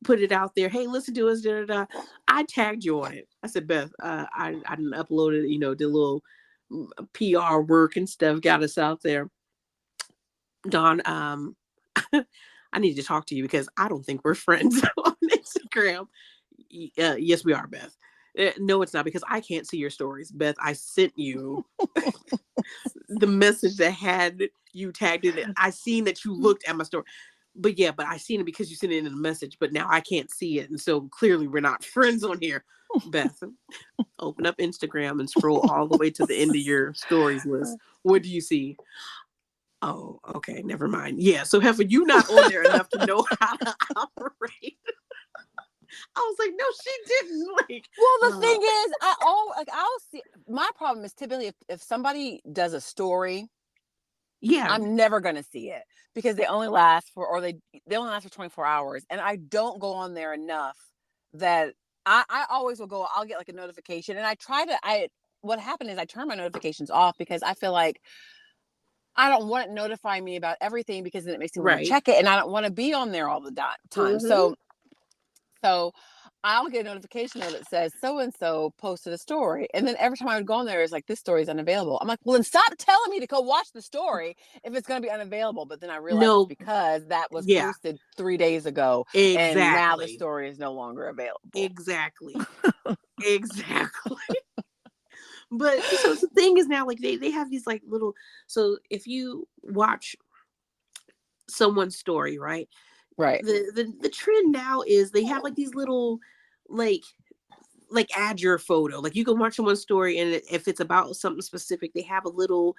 put it out there. Hey, listen to us. Da, da, da. I tagged you on it. I said, Beth, I didn't upload it. Did a little PR work and stuff. Got us out there. Dawn, I need to talk to you because I don't think we're friends on Instagram. Yes, we are, Beth. No, it's not, because I can't see your stories. Beth, I sent you the message that had you tagged in it. I seen that you looked at my story. But I seen it because you sent it in a message, but now I can't see it. And so clearly we're not friends on here. Beth, open up Instagram and scroll all the way to the end of your stories list. What do you see? Oh, okay. Never mind. Yeah. So Heifer, you not on there enough to know how to operate. I was like, no, she didn't. Like, Well, the thing is, I'll see. My problem is typically if somebody does a story, yeah, I'm never gonna see it because they only last for, or they only last for 24 hours, and I don't go on there enough that I always will go. I'll get like a notification, and what happened is I turn my notifications off because I feel like I don't want it notifying me about everything because then it makes me want to right. check it, and I don't want to be on there all the time. Mm-hmm. So I'll get a notification though that says so and so posted a story, and then every time I would go on there, it's like this story is unavailable. I'm like, well, then stop telling me to go watch the story if it's going to be unavailable. But then I realized it's No, because that was yeah, posted 3 days ago, and now the exactly. story is no longer available. Exactly. Exactly. But so the thing is now, like they have these like little. So if you watch someone's story, right? Right. The trend now is they have like these little like add your photo. Like you can watch someone's story, and if it's about something specific, they have a little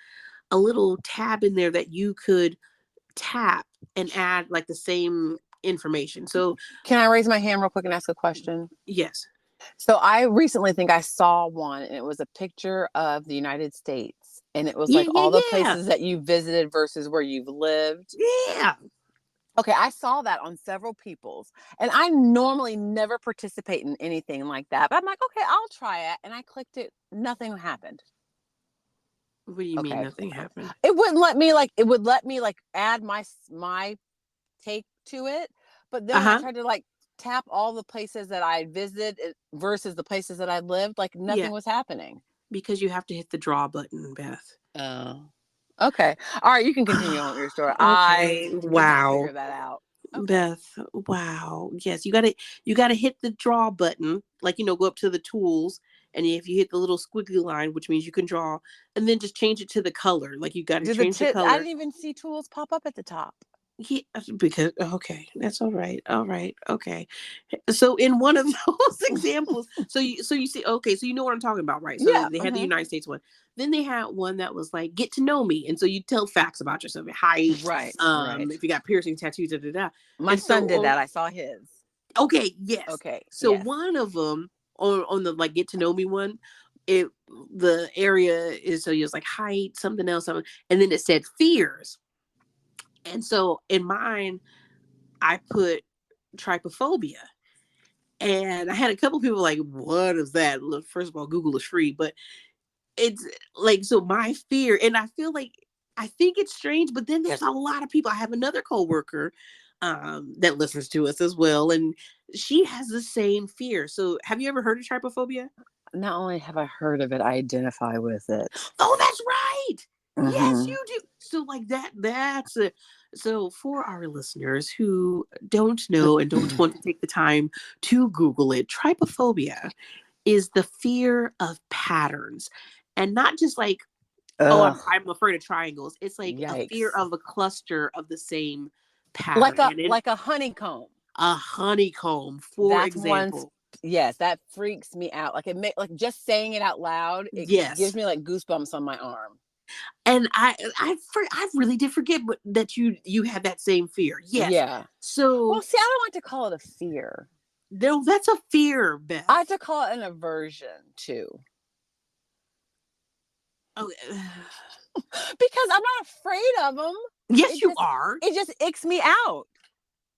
tab in there that you could tap and add like the same information. So Can I raise my hand real quick and ask a question? yes. So I recently think I saw one, and it was a picture of the United States, and it was Yeah, like yeah, all the yeah. places that you visited versus where you've lived. Yeah. Okay, I saw that on several people's, and I normally never participate in anything like that. But I'm like, okay, I'll try it, and I clicked it. Nothing happened. What do you mean Okay, nothing happened? it wouldn't let me like. It would let me like add my take to it, but then when I Uh-huh. tried to like tap all the places that I visited versus the places that I lived, like Yeah. nothing was happening. Because you have to hit the draw button, Beth. Oh. Okay. All right, you can continue on with your story. Okay. I did not Wow. figure that out. Okay. Beth, wow. Yes, you gotta hit the draw button, like go up to the tools, and if you hit the little squiggly line, which means you can draw, and then just change it to the color. Like you gotta Did the change the tip I color. didn't even see tools pop up at the top. Yeah, because okay, that's all right. All right, okay. So in one of those examples, so you see, okay, so you know what I'm talking about, right? So Yeah. they had the Mm-hmm. United States one. Then they had one that was like get to know me, and so you tell facts about yourself, your height, Right. Right. if you got piercing, tattoos, da da da. My And so son did that. I saw his. okay, yes. Okay. So Yes. one of them on the like get to know me one, it the area is so it was like height, something else, something, and then it said fears. And so in mine, I put trypophobia. And I had a couple people like, what is that? Look, first of all, Google is free, but it's like, so my fear, and I feel like, I think it's strange, but then there's a lot of people. I have another coworker that listens to us as well, and she has the same fear. So have you ever heard of trypophobia? Not only have I heard of it, I identify with it. Oh, that's right. Yes, Mm-hmm. you do. So like that's a so for our listeners who don't know and don't want to take the time to Google it, trypophobia is the fear of patterns. And not just like, oh, Ugh. I'm afraid of triangles. It's like a fear Yikes. of a cluster of the same pattern. And it Like a honeycomb. a honeycomb, for That's one's example. Yes, that freaks me out. Like like just saying it out loud, it gives Yes. me like goosebumps on my arm. And I really did forget that you had that same fear. Yes. Yeah. Well, So see, I don't like to call it a fear. no, that's a fear, I like Beth. to call it an aversion too. Oh, Because I'm not afraid of them. yes, It you just are. it just icks me out.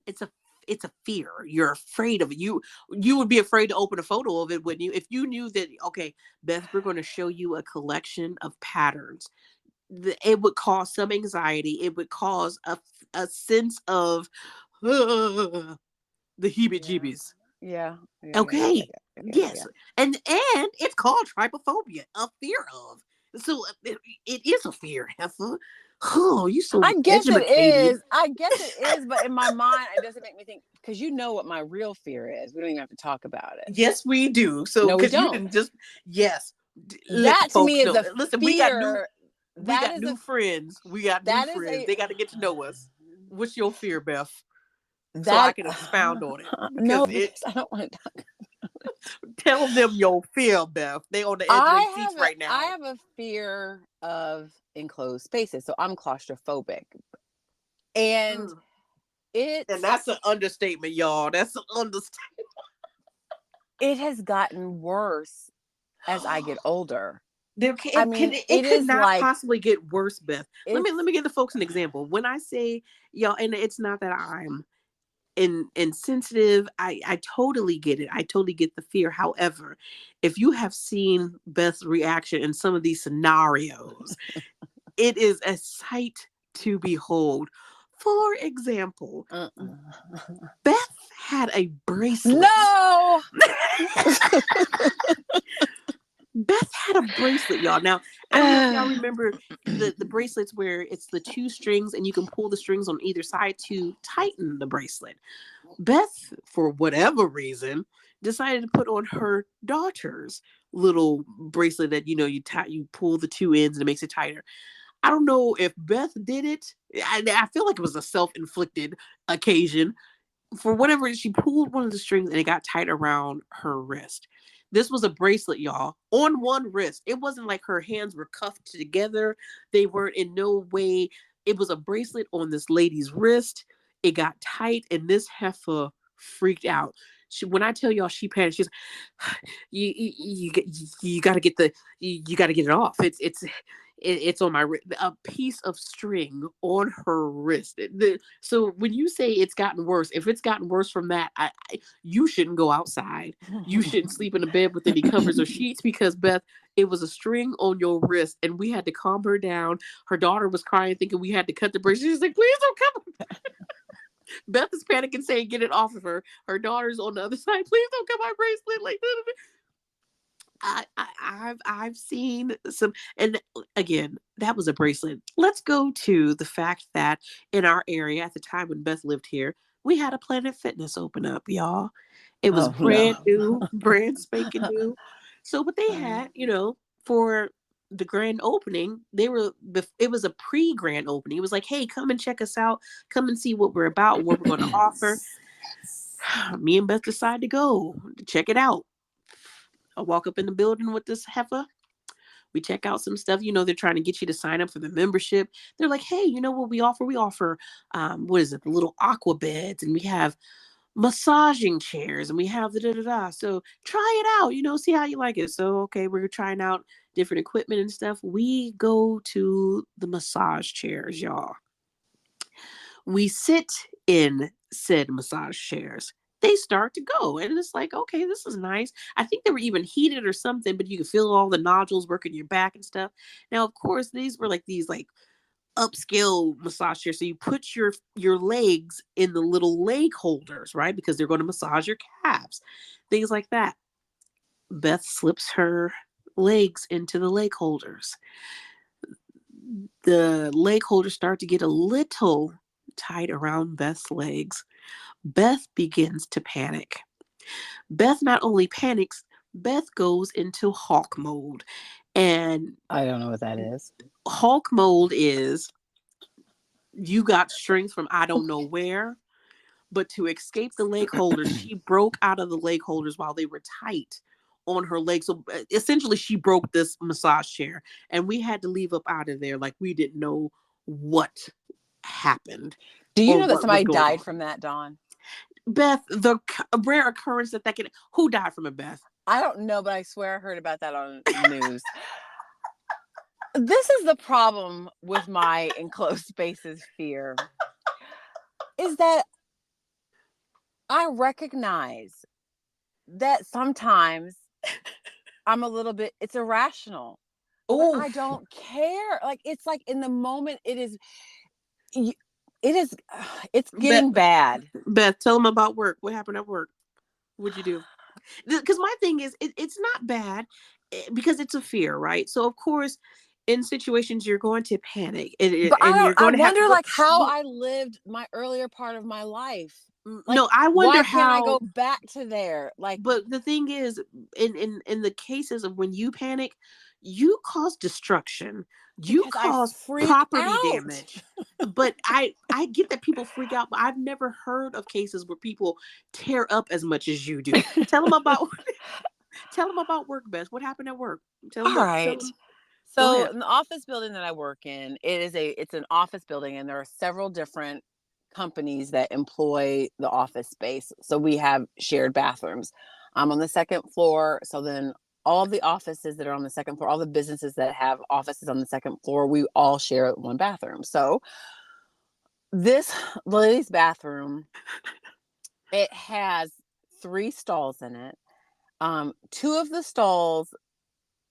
It's a it's a fear. You're afraid of it. You would be afraid to open a photo of it, wouldn't you? If you knew that, okay, Beth, we're going to show you a collection of patterns. It would cause some anxiety. It would cause a sense of the Yeah. heebie-jeebies. Yeah. Yeah. Yeah. Yeah. Okay. Yeah. Yeah. Yeah. Yes. Yeah. And it's called trypophobia, a fear of. So it is a fear, Heifer. Oh, you so I guess it educated. is. I guess it is, but in my mind, it doesn't make me think because you know what my real fear is. We don't even have to talk about it. Yes, we do. So No, we because you don't. didn't just yes, let the That to me folks is know. a Listen, fear. we That got is new a friends. We got new that is friends. a They got to get to know us. What's your fear, Beth? So I that can expound on it because no, it because I don't want to talk. tell them your fear, Beth. They on the edge of their seats right I now. have a fear of enclosed spaces, so I'm claustrophobic, and Mm. And it's that's an understatement, y'all. That's an understatement. it has gotten worse as I get older. I It mean, it it could is not like possibly get worse, Beth. Let it's me give the folks an example. When I say y'all, and it's not that I'm insensitive. I totally get it. I totally get the fear. However, if you have seen Beth's reaction in some of these scenarios, it is a sight to behold. For example, Beth had a bracelet. no. Beth had a bracelet, y'all. Now, I don't know if y'all remember the bracelets where it's the two strings and you can pull the strings on either side to tighten the bracelet. Beth, for whatever reason, decided to put on her daughter's little bracelet that you pull the two ends and it makes it tighter. I don't know if Beth did it. I feel like it was a self-inflicted occasion. For whatever reason, she pulled one of the strings and it got tight around her wrist. This was a bracelet, y'all, on one wrist. It wasn't like her hands were cuffed together. They weren't in no way. It was a bracelet on this lady's wrist. It got tight, and this heifer freaked out. When I tell y'all she panicked, she's you got to get you got to get it off. It's on my a piece of string on her wrist. So when you say it's gotten worse, if it's gotten worse from that, you shouldn't go outside. You shouldn't sleep in a bed with any covers or sheets because Beth, it was a string on your wrist, and we had to calm her down. Her daughter was crying, thinking we had to cut the bracelet. She's like, "Please don't come." Beth is panicking, saying, "Get it off of her." Her daughter's on the other side. "Please don't cut my bracelet." Like, I've seen some, and again, that was a bracelet. Let's go to the fact that in our area at the time when Beth lived here, we had a Planet Fitness open up, y'all. It was Oh no. brand new, brand spanking new. So what they had, for the grand opening, it was a pre-grand opening. It was like, hey, come and check us out, come and see what we're about, what we're going to offer. Me and Beth decided to go to check it out. I walk up in the building with this heifer. We check out some stuff. They're trying to get you to sign up for the membership. They're like, hey, you know what we offer? We offer, what is it? The little aqua beds, and we have massaging chairs, and we have the da da da. So try it out. See how you like it. So okay, we're trying out different equipment and stuff. We go to the massage chairs, y'all. We sit in said massage chairs. They start to go, and it's like, okay, this is nice. I think they were even heated or something, but you could feel all the nodules working your back and stuff. Now, of course, these were like these upscale massage chairs. So you put your legs in the little leg holders, right? Because they're going to massage your calves, things like that. Beth slips her legs into the leg holders. The leg holders start to get a little tight around Beth's legs. Beth begins to panic. Beth not only panics, Beth goes into Hawk mode. And I don't know what that is. Hawk mode is you got strength from I don't know where, but to escape the leg holders, she broke out of the leg holders while they were tight on her legs. So essentially, she broke this massage chair, and we had to leave up out of there like we didn't know what happened Do you or know that what was somebody going died on. from that, Dawn? Beth, the rare occurrence that can. Who died from it, Beth? I don't know, but I swear I heard about that on news. This is the problem with my enclosed spaces fear, is that I recognize that sometimes I'm a little bit, it's irrational, but Oh, I don't care. Like, it's like in the moment, it is, it's Beth, getting bad. Beth, tell them about work. What happened at work? What'd you do? Because my thing is, it's not bad because it's a fear, right? So of course, in situations you're going to panic, But and you're I going to have. wonder like how I lived my earlier part of my life. Like, No, I wonder why can't I how. go back to there? Like, But the thing is, in the cases of when you panic, you cause destruction, you because I cause freak property out. damage. But I get that people freak out, but I've never heard of cases where people tear up as much as you do. Tell them about tell them about work, Best. What happened at work? Tell them All what. Tell right. them. Go So ahead. in the office building that I work in, it's an office building, and there are several different companies that employ the office space. So we have shared bathrooms. I'm on the second floor. So then all of the offices that are on the second floor, all the businesses that have offices on the second floor, we all share one bathroom. So this lady's bathroom, it has 3 stalls in it. 2 of the stalls,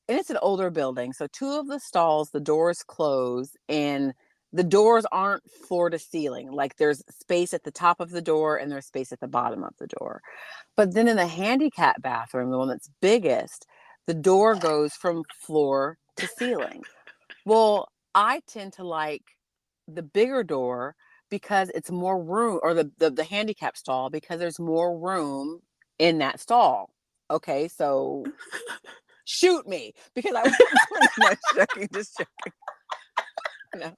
and it's an older building, so 2 of the stalls, the doors close, and the doors aren't floor to ceiling. Like, there's space at the top of the door and there's space at the bottom of the door. But then in the handicap bathroom, the one that's biggest, the door goes from floor to ceiling. Well, I tend to like the bigger door because it's more room, or the handicap stall, because there's more room in that stall. Okay, so shoot me, because I wasn't much joking, just joking. No.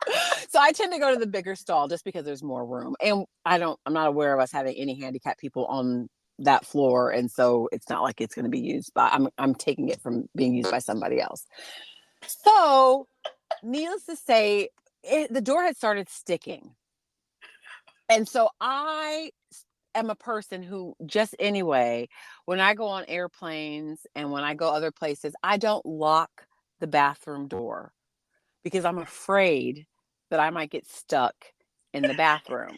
So I tend to go to the bigger stall just because there's more room. And I'm not aware of us having any handicapped people on that floor. And so it's not like it's going to be used by, I'm taking it from being used by somebody else. So needless to say, the door had started sticking. And so I am a person who, just anyway, when I go on airplanes and when I go other places, I don't lock the bathroom door because I'm afraid that I might get stuck in the bathroom.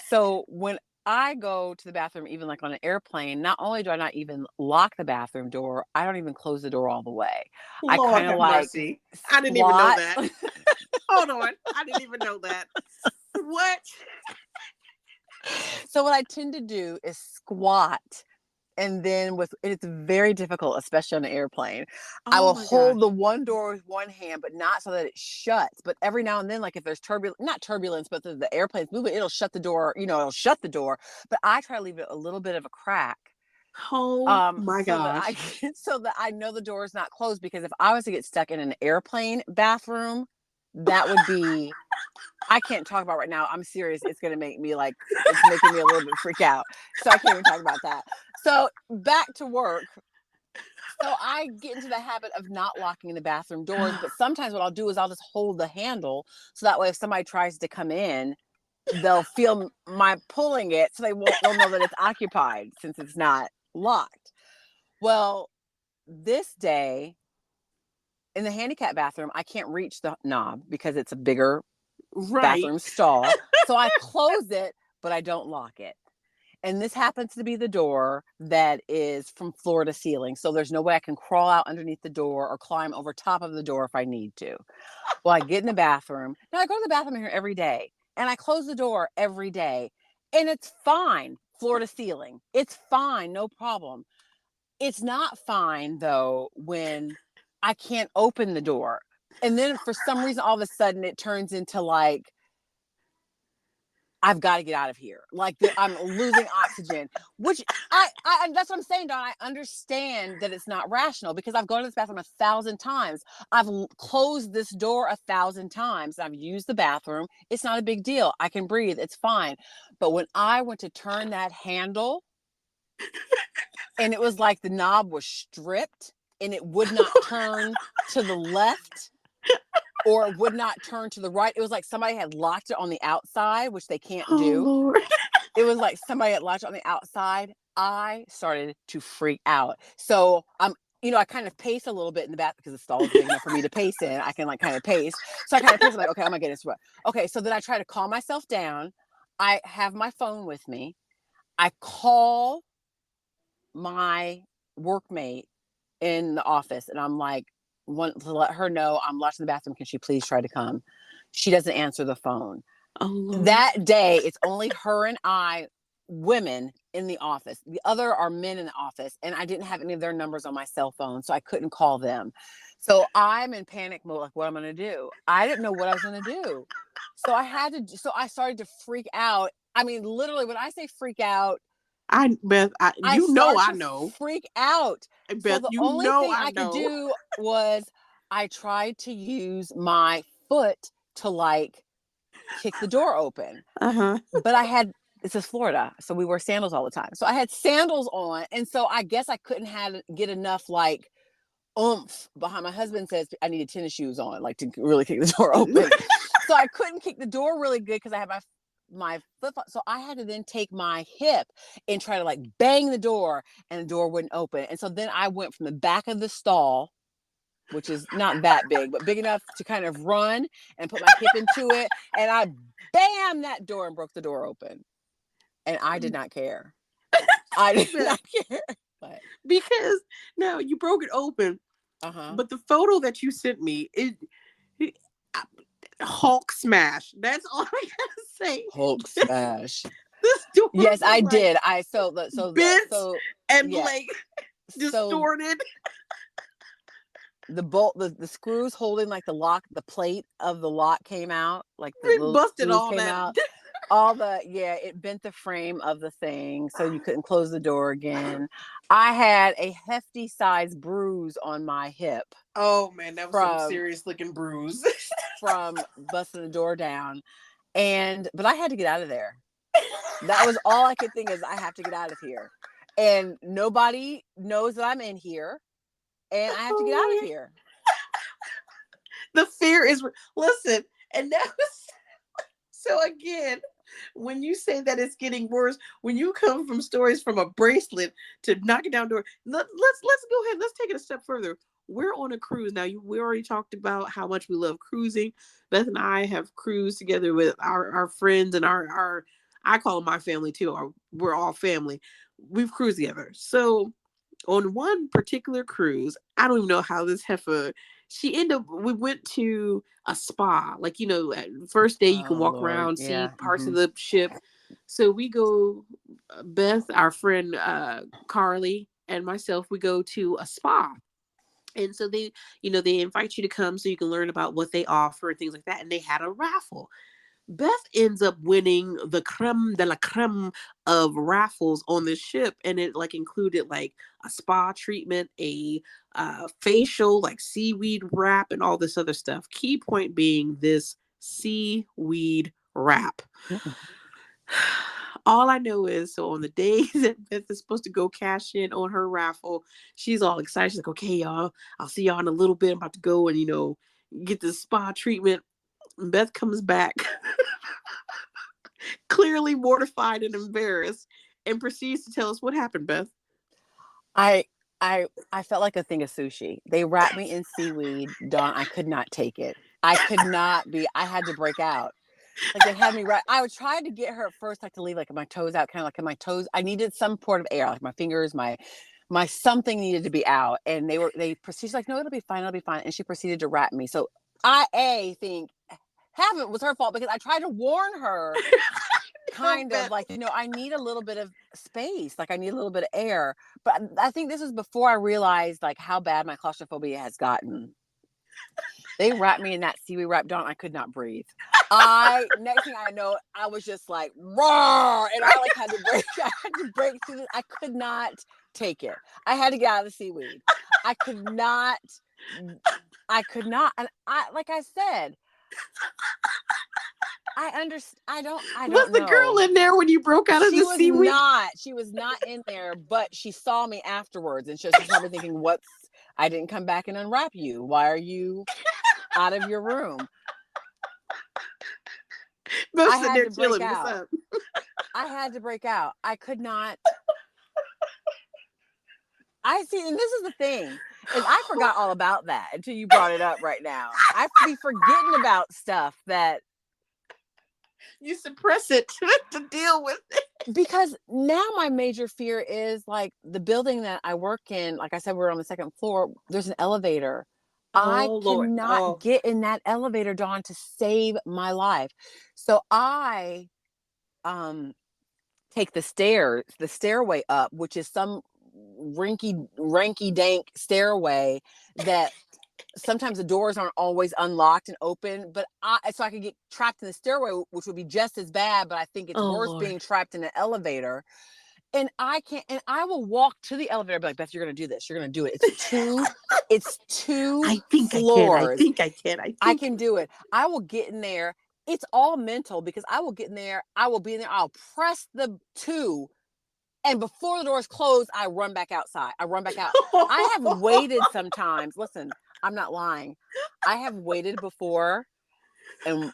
So when I go to the bathroom, even like on an airplane, not only do I not even lock the bathroom door, I don't even close the door all the way. I Lord kind of have like mercy. I didn't even know squat. that. Hold on. I didn't even know that. What? So what I tend to do is squat. And then it's very difficult, especially on an airplane. I Oh will my hold gosh. the one door with one hand, but not so that it shuts. But every now and then, like if there's not turbulence, but the airplane's moving, it'll shut the door, it'll shut the door. But I try to leave it a little bit of a crack. Oh my So that gosh. so that I know the door is not closed, because if I was to get stuck in an airplane bathroom, that would be, I can't talk about right now. I'm serious. It's going to make me it's making me a little bit freak out. So I can't even talk about that. So back to work. So I get into the habit of not locking the bathroom doors, but sometimes what I'll do is I'll just hold the handle. So that way, if somebody tries to come in, they'll feel my pulling it. So they'll know that it's occupied since it's not locked. Well, this day in the handicap bathroom, I can't reach the knob because it's a bigger Right. bathroom stall. So I close it, but I don't lock it. And this happens to be the door that is from floor to ceiling. So there's no way I can crawl out underneath the door or climb over top of the door if I need to. Well, I get in the bathroom. Now I go to the bathroom here every day and I close the door every day. And it's fine, floor to ceiling. It's fine, no problem. It's not fine though when I can't open the door. And then for some reason, all of a sudden it turns into I've got to get out of here. I'm losing oxygen, which I that's what I'm saying, Don. I understand that it's not rational because I've gone to this bathroom 1,000 times. I've closed this door 1,000 times. I've used the bathroom. It's not a big deal. I can breathe. It's fine. But when I went to turn that handle, and it was like the knob was stripped and it would not turn to the left, or it would not turn to the right. It was like somebody had locked it on the outside, which they can't Oh do. Lord. It was like somebody had locked it on the outside. I started to freak out. So I kind of pace a little bit in the bath because the stall is big enough for me to pace in. I can kind of pace. So I kind of pace. I'm like, okay, I'm gonna get this. Okay, so then I try to calm myself down. I have my phone with me. I call my workmate in the office and I'm like, want to let her know I'm locked in the bathroom. Can she please try to come? She doesn't answer the phone. Oh Lord. That day, it's only her and I, women, in the office. The other are men in the office, and I didn't have any of their numbers on my cell phone, so I couldn't call them. So I'm in panic mode, like, what I'm going to do? I didn't know what I was going to do. So I started to freak out. I mean, literally, when I say freak out, Beth, I I start to know. freak out. So Beth, the only thing I I could know. do was I tried to use my foot to kick the door open. Uh-huh. But this is Florida, so we wear sandals all the time. So I had sandals on, and so I guess I couldn't get enough oomph behind. My husband says I needed tennis shoes on, to really kick the door open. So I couldn't kick the door really good because I had my flip flop. So I had to then take my hip and try to like bang the door, and the door wouldn't open. And so then I went from the back of the stall, which is not that big, but big enough to kind of run and put my hip into it. And I bam that door and broke the door open. And I did not care. I did not care. But because now you broke it open. But the photo that you sent me, Hulk smash. That's all I gotta say. Hulk smash. This door. Yes, I like did. bent and yeah. like distorted. The bolt, the screws holding like the lock, the plate of the lock came out, like the It little busted screws all came that. out. All the it bent the frame of the thing, so you couldn't close the door again. I had a hefty size bruise on my hip. Oh man, that was some serious looking bruise from busting the door down. But I had to get out of there. That was all I could think is I have to get out of here. And nobody knows that I'm in here. And I have to get out of here. The fear is, listen, and that was, so again, when you say that it's getting worse, when you come from stories from a bracelet to knocking down door, let's go ahead. Let's take it a step further. We're on a cruise now. We already talked about how much we love cruising. Beth and I have cruised together with our friends and our I call them my family too. We're all family. We've cruised together. So on one particular cruise, I don't even know how this heifer, we went to a spa. Like, first day you can walk around, see parts of the ship. So we go, Beth, our friend Carly, and myself, we go to a spa. And so they invite you to come so you can learn about what they offer and things like that. And they had a raffle. Beth ends up winning the creme de la creme of raffles on this ship, and it like included like a spa treatment, a facial, like seaweed wrap, and all this other stuff. Key point being this seaweed wrap. All I know is, so on the day that Beth is supposed to go cash in on her raffle, she's all excited. She's like, "Okay, y'all, I'll see y'all in a little bit. I'm about to go and get this spa treatment." Beth comes back clearly mortified and embarrassed, and proceeds to tell us what happened, Beth. I felt like a thing of sushi. They wrapped me in seaweed, Dawn. I could not take it. I had to break out. Like they had me right. I would try to get her at first, like to leave like my toes out, kind of like in my toes. I needed some port of air, like my fingers, my something needed to be out. And they proceeded like, no, it'll be fine. And she proceeded to wrap me. So I think half of it was her fault because I tried to warn her kind of like, I need a little bit of space. Like I need a little bit of air. But I think this is before I realized like how bad my claustrophobia has gotten. They wrapped me in that seaweed wrap, Dawn. I could not breathe. Next thing I know, I was just like, roar, and I had to break through this. I could not take it. I had to get out of the seaweed. I could not. And like I said, I understand. I don't Was the girl in there when you broke out of the seaweed? She was not in there, but she saw me afterwards, and she's probably thinking, I didn't come back and unwrap you. Why are you out of your room? I had to break out. I had to break out. I could not. I see, and this is the thing, is I forgot all about that until you brought it up right now. I be forgetting about stuff that you suppress it to deal with it. Because now my major fear is like the building that I work in, like I said, we're on the second floor, there's an elevator. I cannot get in that elevator, Dawn, to save my life. So I take the stairway up, which is some ranky dank stairway that sometimes the doors aren't always unlocked and open, but so I could get trapped in the stairway, which would be just as bad, but I think it's worse being trapped in an elevator. And I can't, and I will walk to the elevator and be like, Beth, you're going to do this. You're going to do it. It's two I think floors. I can. I can do it. I will get in there. It's all mental because I will get in there. I will be in there. I'll press the 2. And before the doors close, I run back outside. I run back out. I have waited sometimes. Listen, I'm not lying. I have waited before and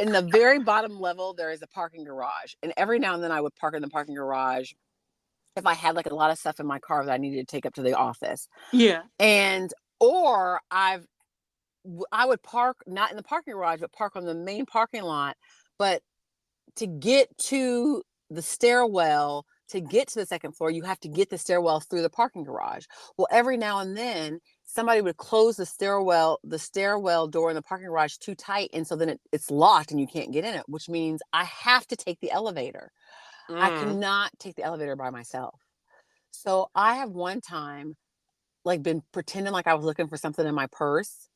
in the very bottom level, there is a parking garage. And every now and then I would park in the parking garage if I had like a lot of stuff in my car that I needed to take up to the office. Yeah. And, or I would park not in the parking garage, but park on the main parking lot. But to get to the stairwell, to get to the second floor, you have to get the stairwell through the parking garage. Well, every now and then somebody would close the stairwell door in the parking garage too tight. And so then it's locked and you can't get in it, which means I have to take the elevator. I cannot take the elevator by myself. So I have one time like been pretending like I was looking for something in my purse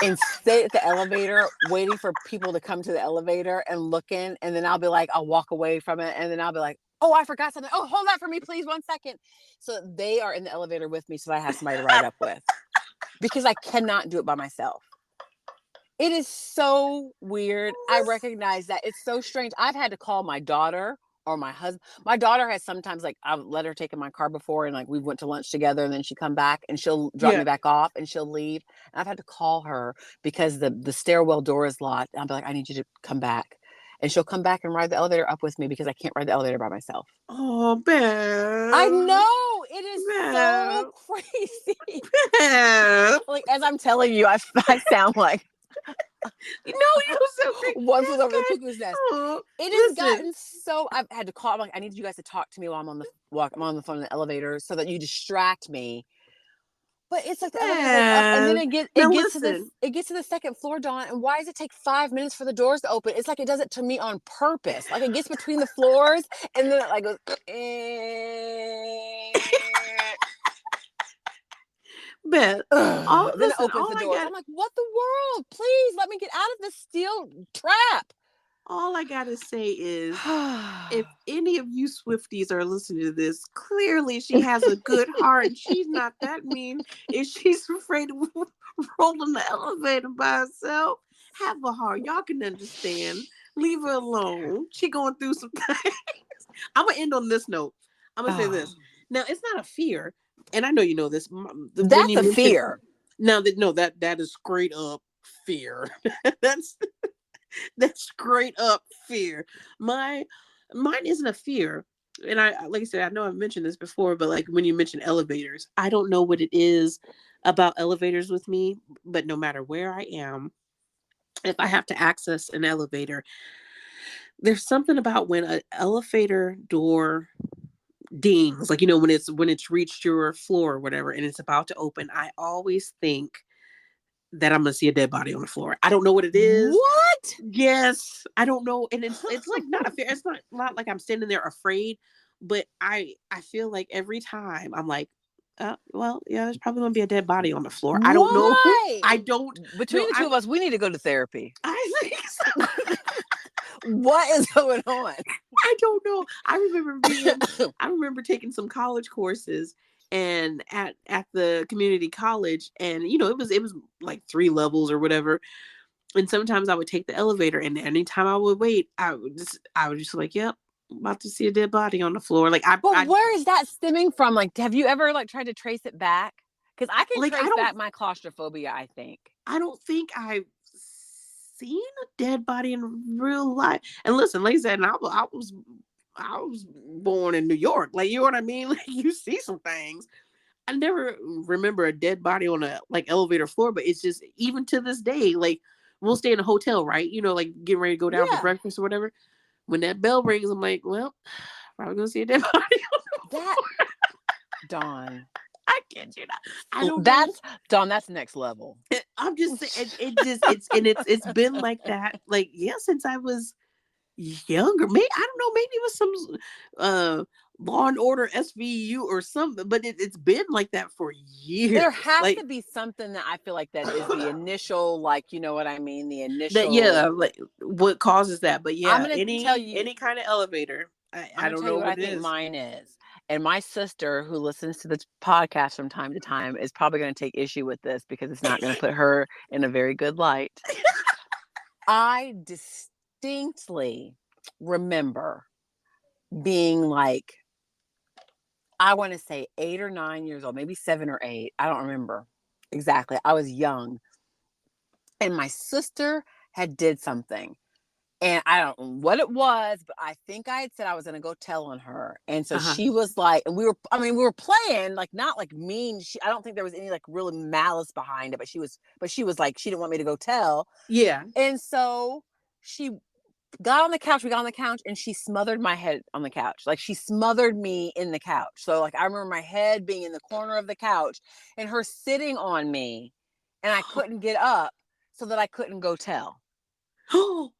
and stay at the elevator waiting for people to come to the elevator and looking. And then I'll be like, I'll walk away from it. And then I'll be like, oh, I forgot something. Oh, hold that for me, please. 1 second. So they are in the elevator with me. So I have somebody to ride up with because I cannot do it by myself. It is so weird. I recognize that. It's so strange. I've had to call my daughter or my husband. My daughter has sometimes like I've let her take in my car before and like we went to lunch together and then she come back and she'll drop me back off and she'll leave. And I've had to call her because the stairwell door is locked. And I'll be like, I need you to come back. And she'll come back and ride the elevator up with me because I can't ride the elevator by myself. Oh, Beth. I know. It is so crazy. Beth. Like, as I'm telling you, I sound like you so great. One flew over the cuckoo's nest. It has gotten so. I've had to call. I'm like, I need you guys to talk to me while I'm on the phone in the elevator, so that you distract me. But it's like the elevator goes up, and then it gets to the second floor, Dawn. And why does it take 5 minutes for the doors to open? It's like it does it to me on purpose. Like it gets between the floors, and then it like goes. Beth, then it opens the door. I'm like, what the world? Please let me get out of this steel trap. All I gotta say is, if any of you Swifties are listening to this, clearly she has a good heart. And she's not that mean. If she's afraid of rolling the elevator by herself, have a heart. Y'all can understand. Leave her alone. She going through some things. I'm gonna end on this note. I'm gonna say this. Now, it's not a fear, and I know you know this. That's a fear. That is straight up fear. That's straight up fear. Mine isn't a fear. And I, like I said, I know I've mentioned this before, but like when you mention elevators, I don't know what it is about elevators with me, but no matter where I am, if I have to access an elevator, there's something about when an elevator door dings, like, when it's reached your floor or whatever, and it's about to open, I always think that I'm gonna see a dead body on the floor. I don't know what it is. What? Yes, I don't know, and it's like not a fear. It's not like I'm standing there afraid, but I feel like every time I'm like, well, yeah, there's probably gonna be a dead body on the floor. I don't know. I don't. Between the two of us, we need to go to therapy. I think so. What is going on? I don't know. I remember taking some college courses and at the community college, and it was like 3 levels or whatever. And sometimes I would take the elevator, and anytime I would wait, I would just like, yep, I'm about to see a dead body on the floor. Like where is that stemming from? Like, have you ever like tried to trace it back? Because I can trace back my claustrophobia, I think. I don't think I've seen a dead body in real life. And listen, like I said, I was born in New York. Like, you know what I mean? Like, you see some things. I never remember a dead body on a like elevator floor, but it's just, even to this day, like, we'll stay in a hotel, right? Like getting ready to go down for breakfast or whatever. When that bell rings, I'm like, well, probably gonna see a dead body on the floor. Dawn. I kid you not. I don't. Dawn. That's next level. I'm just saying. It's been like that. Like, since I was younger. Maybe, I don't know. Maybe it was some Law and Order SVU or something. But it's been like that for years. There has to be something that I feel like that is the initial, like, you know what I mean? The initial. Like what causes that. But yeah, I'm gonna tell you any kind of elevator. I don't know what I think mine is. And my sister, who listens to this podcast from time to time, is probably going to take issue with this because it's not going to put her in a very good light. I distinctly remember being like, I want to say 8 or 9 years old, maybe 7 or 8. I don't remember exactly. I was young. And my sister had did something. And I don't know what it was, but I think I had said I was going to go tell on her. And so Uh-huh. she was like, and we were playing, like, not like mean. I don't think there was any like really malice behind it, but she was like, she didn't want me to go tell. Yeah. And so she got on the couch. We got on the couch and she smothered my head on the couch. Like, she smothered me in the couch. So like, I remember my head being in the corner of the couch and her sitting on me, and I couldn't get up so that I couldn't go tell. Oh,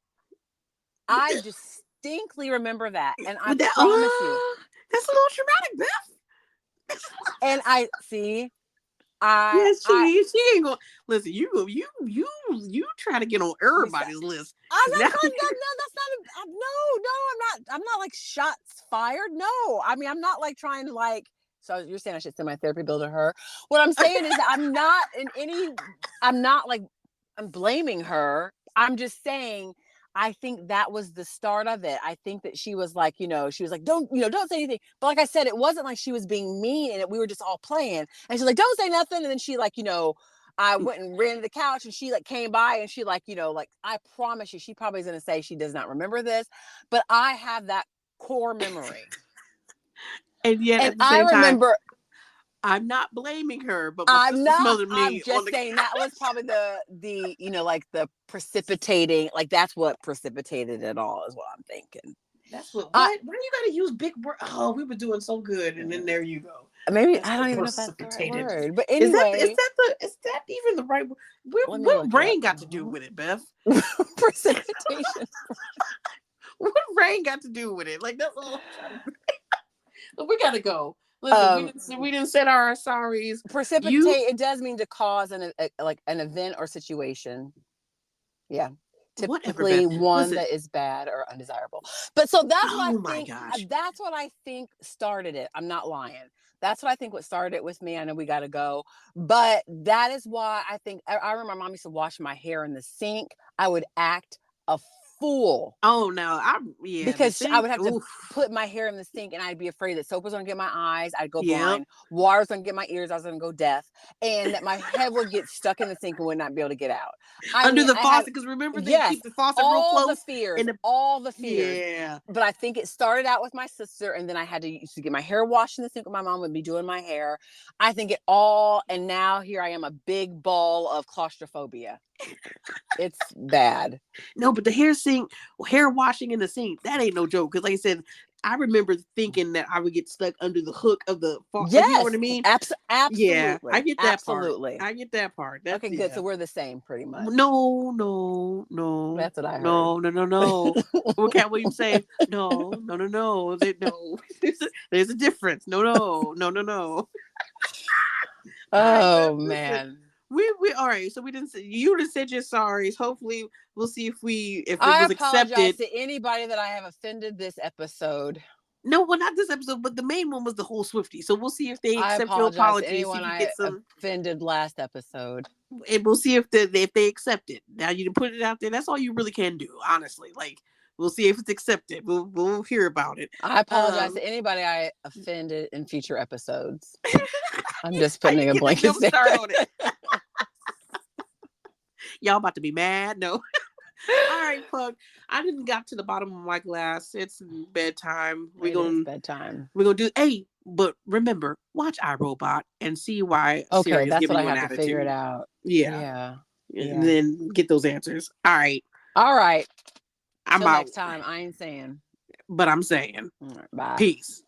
I distinctly remember that. And I that, promise you. that's a little traumatic, Beth. And I see, Yes, she ain't gonna listen. You try to get on everybody's list. I'm not Now, trying. No, that's not. I'm not like shots fired. No, I mean, I'm not like trying to like. So you're saying I should send my therapy bill to her? What I'm saying is that I'm not in any. I'm not like I'm blaming her. I'm just saying I think that was the start of it. I think that she was like, she was like, don't say anything. But like I said, it wasn't like she was being mean, and we were just all playing. And she's like, don't say nothing. And then she like, I went and ran to the couch, and she like came by, and she like, like, I promise you, she probably is going to say she does not remember this, but I have that core memory. and yet And at the same I remember. time, I'm not blaming her, but my I'm sister not. smothered me. I'm just saying that was probably the like the precipitating, like that's what precipitated it all, is what I'm thinking. That's what. Why you got to use big word? Oh, we were doing so good, and then there you go. Maybe that's I don't even know if that's the right word. But anyway, is that even the right word? What brain got to do with it, Beth? Precipitation. What brain got to do with it? Like, that's all. We gotta go. Listen, we didn't set our sorries. Precipitate. It does mean to cause like an event or situation. Yeah. Typically one that is bad or undesirable. But so that's what I think. That's what I think started it. I'm not lying. That's what I think what started it with me. I know we got to go, but that is why I think I remember my mom used to wash my hair in the sink. I would act a fool. Oh no, because I would have to put my hair in the sink, and I'd be afraid that soap was going to get my eyes. I'd go blind. Water was going to get my ears. I was going to go deaf, and that my head would get stuck in the sink and would not be able to get out. Under the faucet, because remember they keep the faucet real close. All the fears. Yeah. But I think it started out with my sister, and then I had to used to get my hair washed in the sink when my mom would be doing my hair. I think it all, and now here I am, a big ball of claustrophobia. It's bad. No, but the hair washing in the sink, that ain't no joke. Because like I said, I remember thinking that I would get stuck under the hook of the faucet. Yes, you know what I mean? Absolutely. Yeah, I get that absolutely. part. I get that part. That's, okay, good. So we're the same, pretty much. No. That's what I heard. No. What Cat Williams say? No. There's a difference. No. Oh man. We all right. So we didn't. You just said your sorries. Hopefully, we'll see if it was accepted. I apologize to anybody that I have offended this episode. No, well, not this episode, but the main one was the whole Swiftie. So we'll see if they accept your apology. To anyone I offended last episode, and we'll see if they accept it. Now you can put it out there. That's all you really can do, honestly. Like, we'll see if it's accepted. We'll hear about it. I apologize to anybody I offended in future episodes. I'm just putting a blanket start on it. Y'all about to be mad? No. All right, Pug. I didn't got to the bottom of my glass. It's bedtime. It's bedtime. We're gonna do. Hey, but remember, watch iRobot and see why. Okay, that's what I have to figure it out. Yeah. And then get those answers. All right. I'm out. Next time, I ain't saying, but I'm saying. All right, bye. Peace.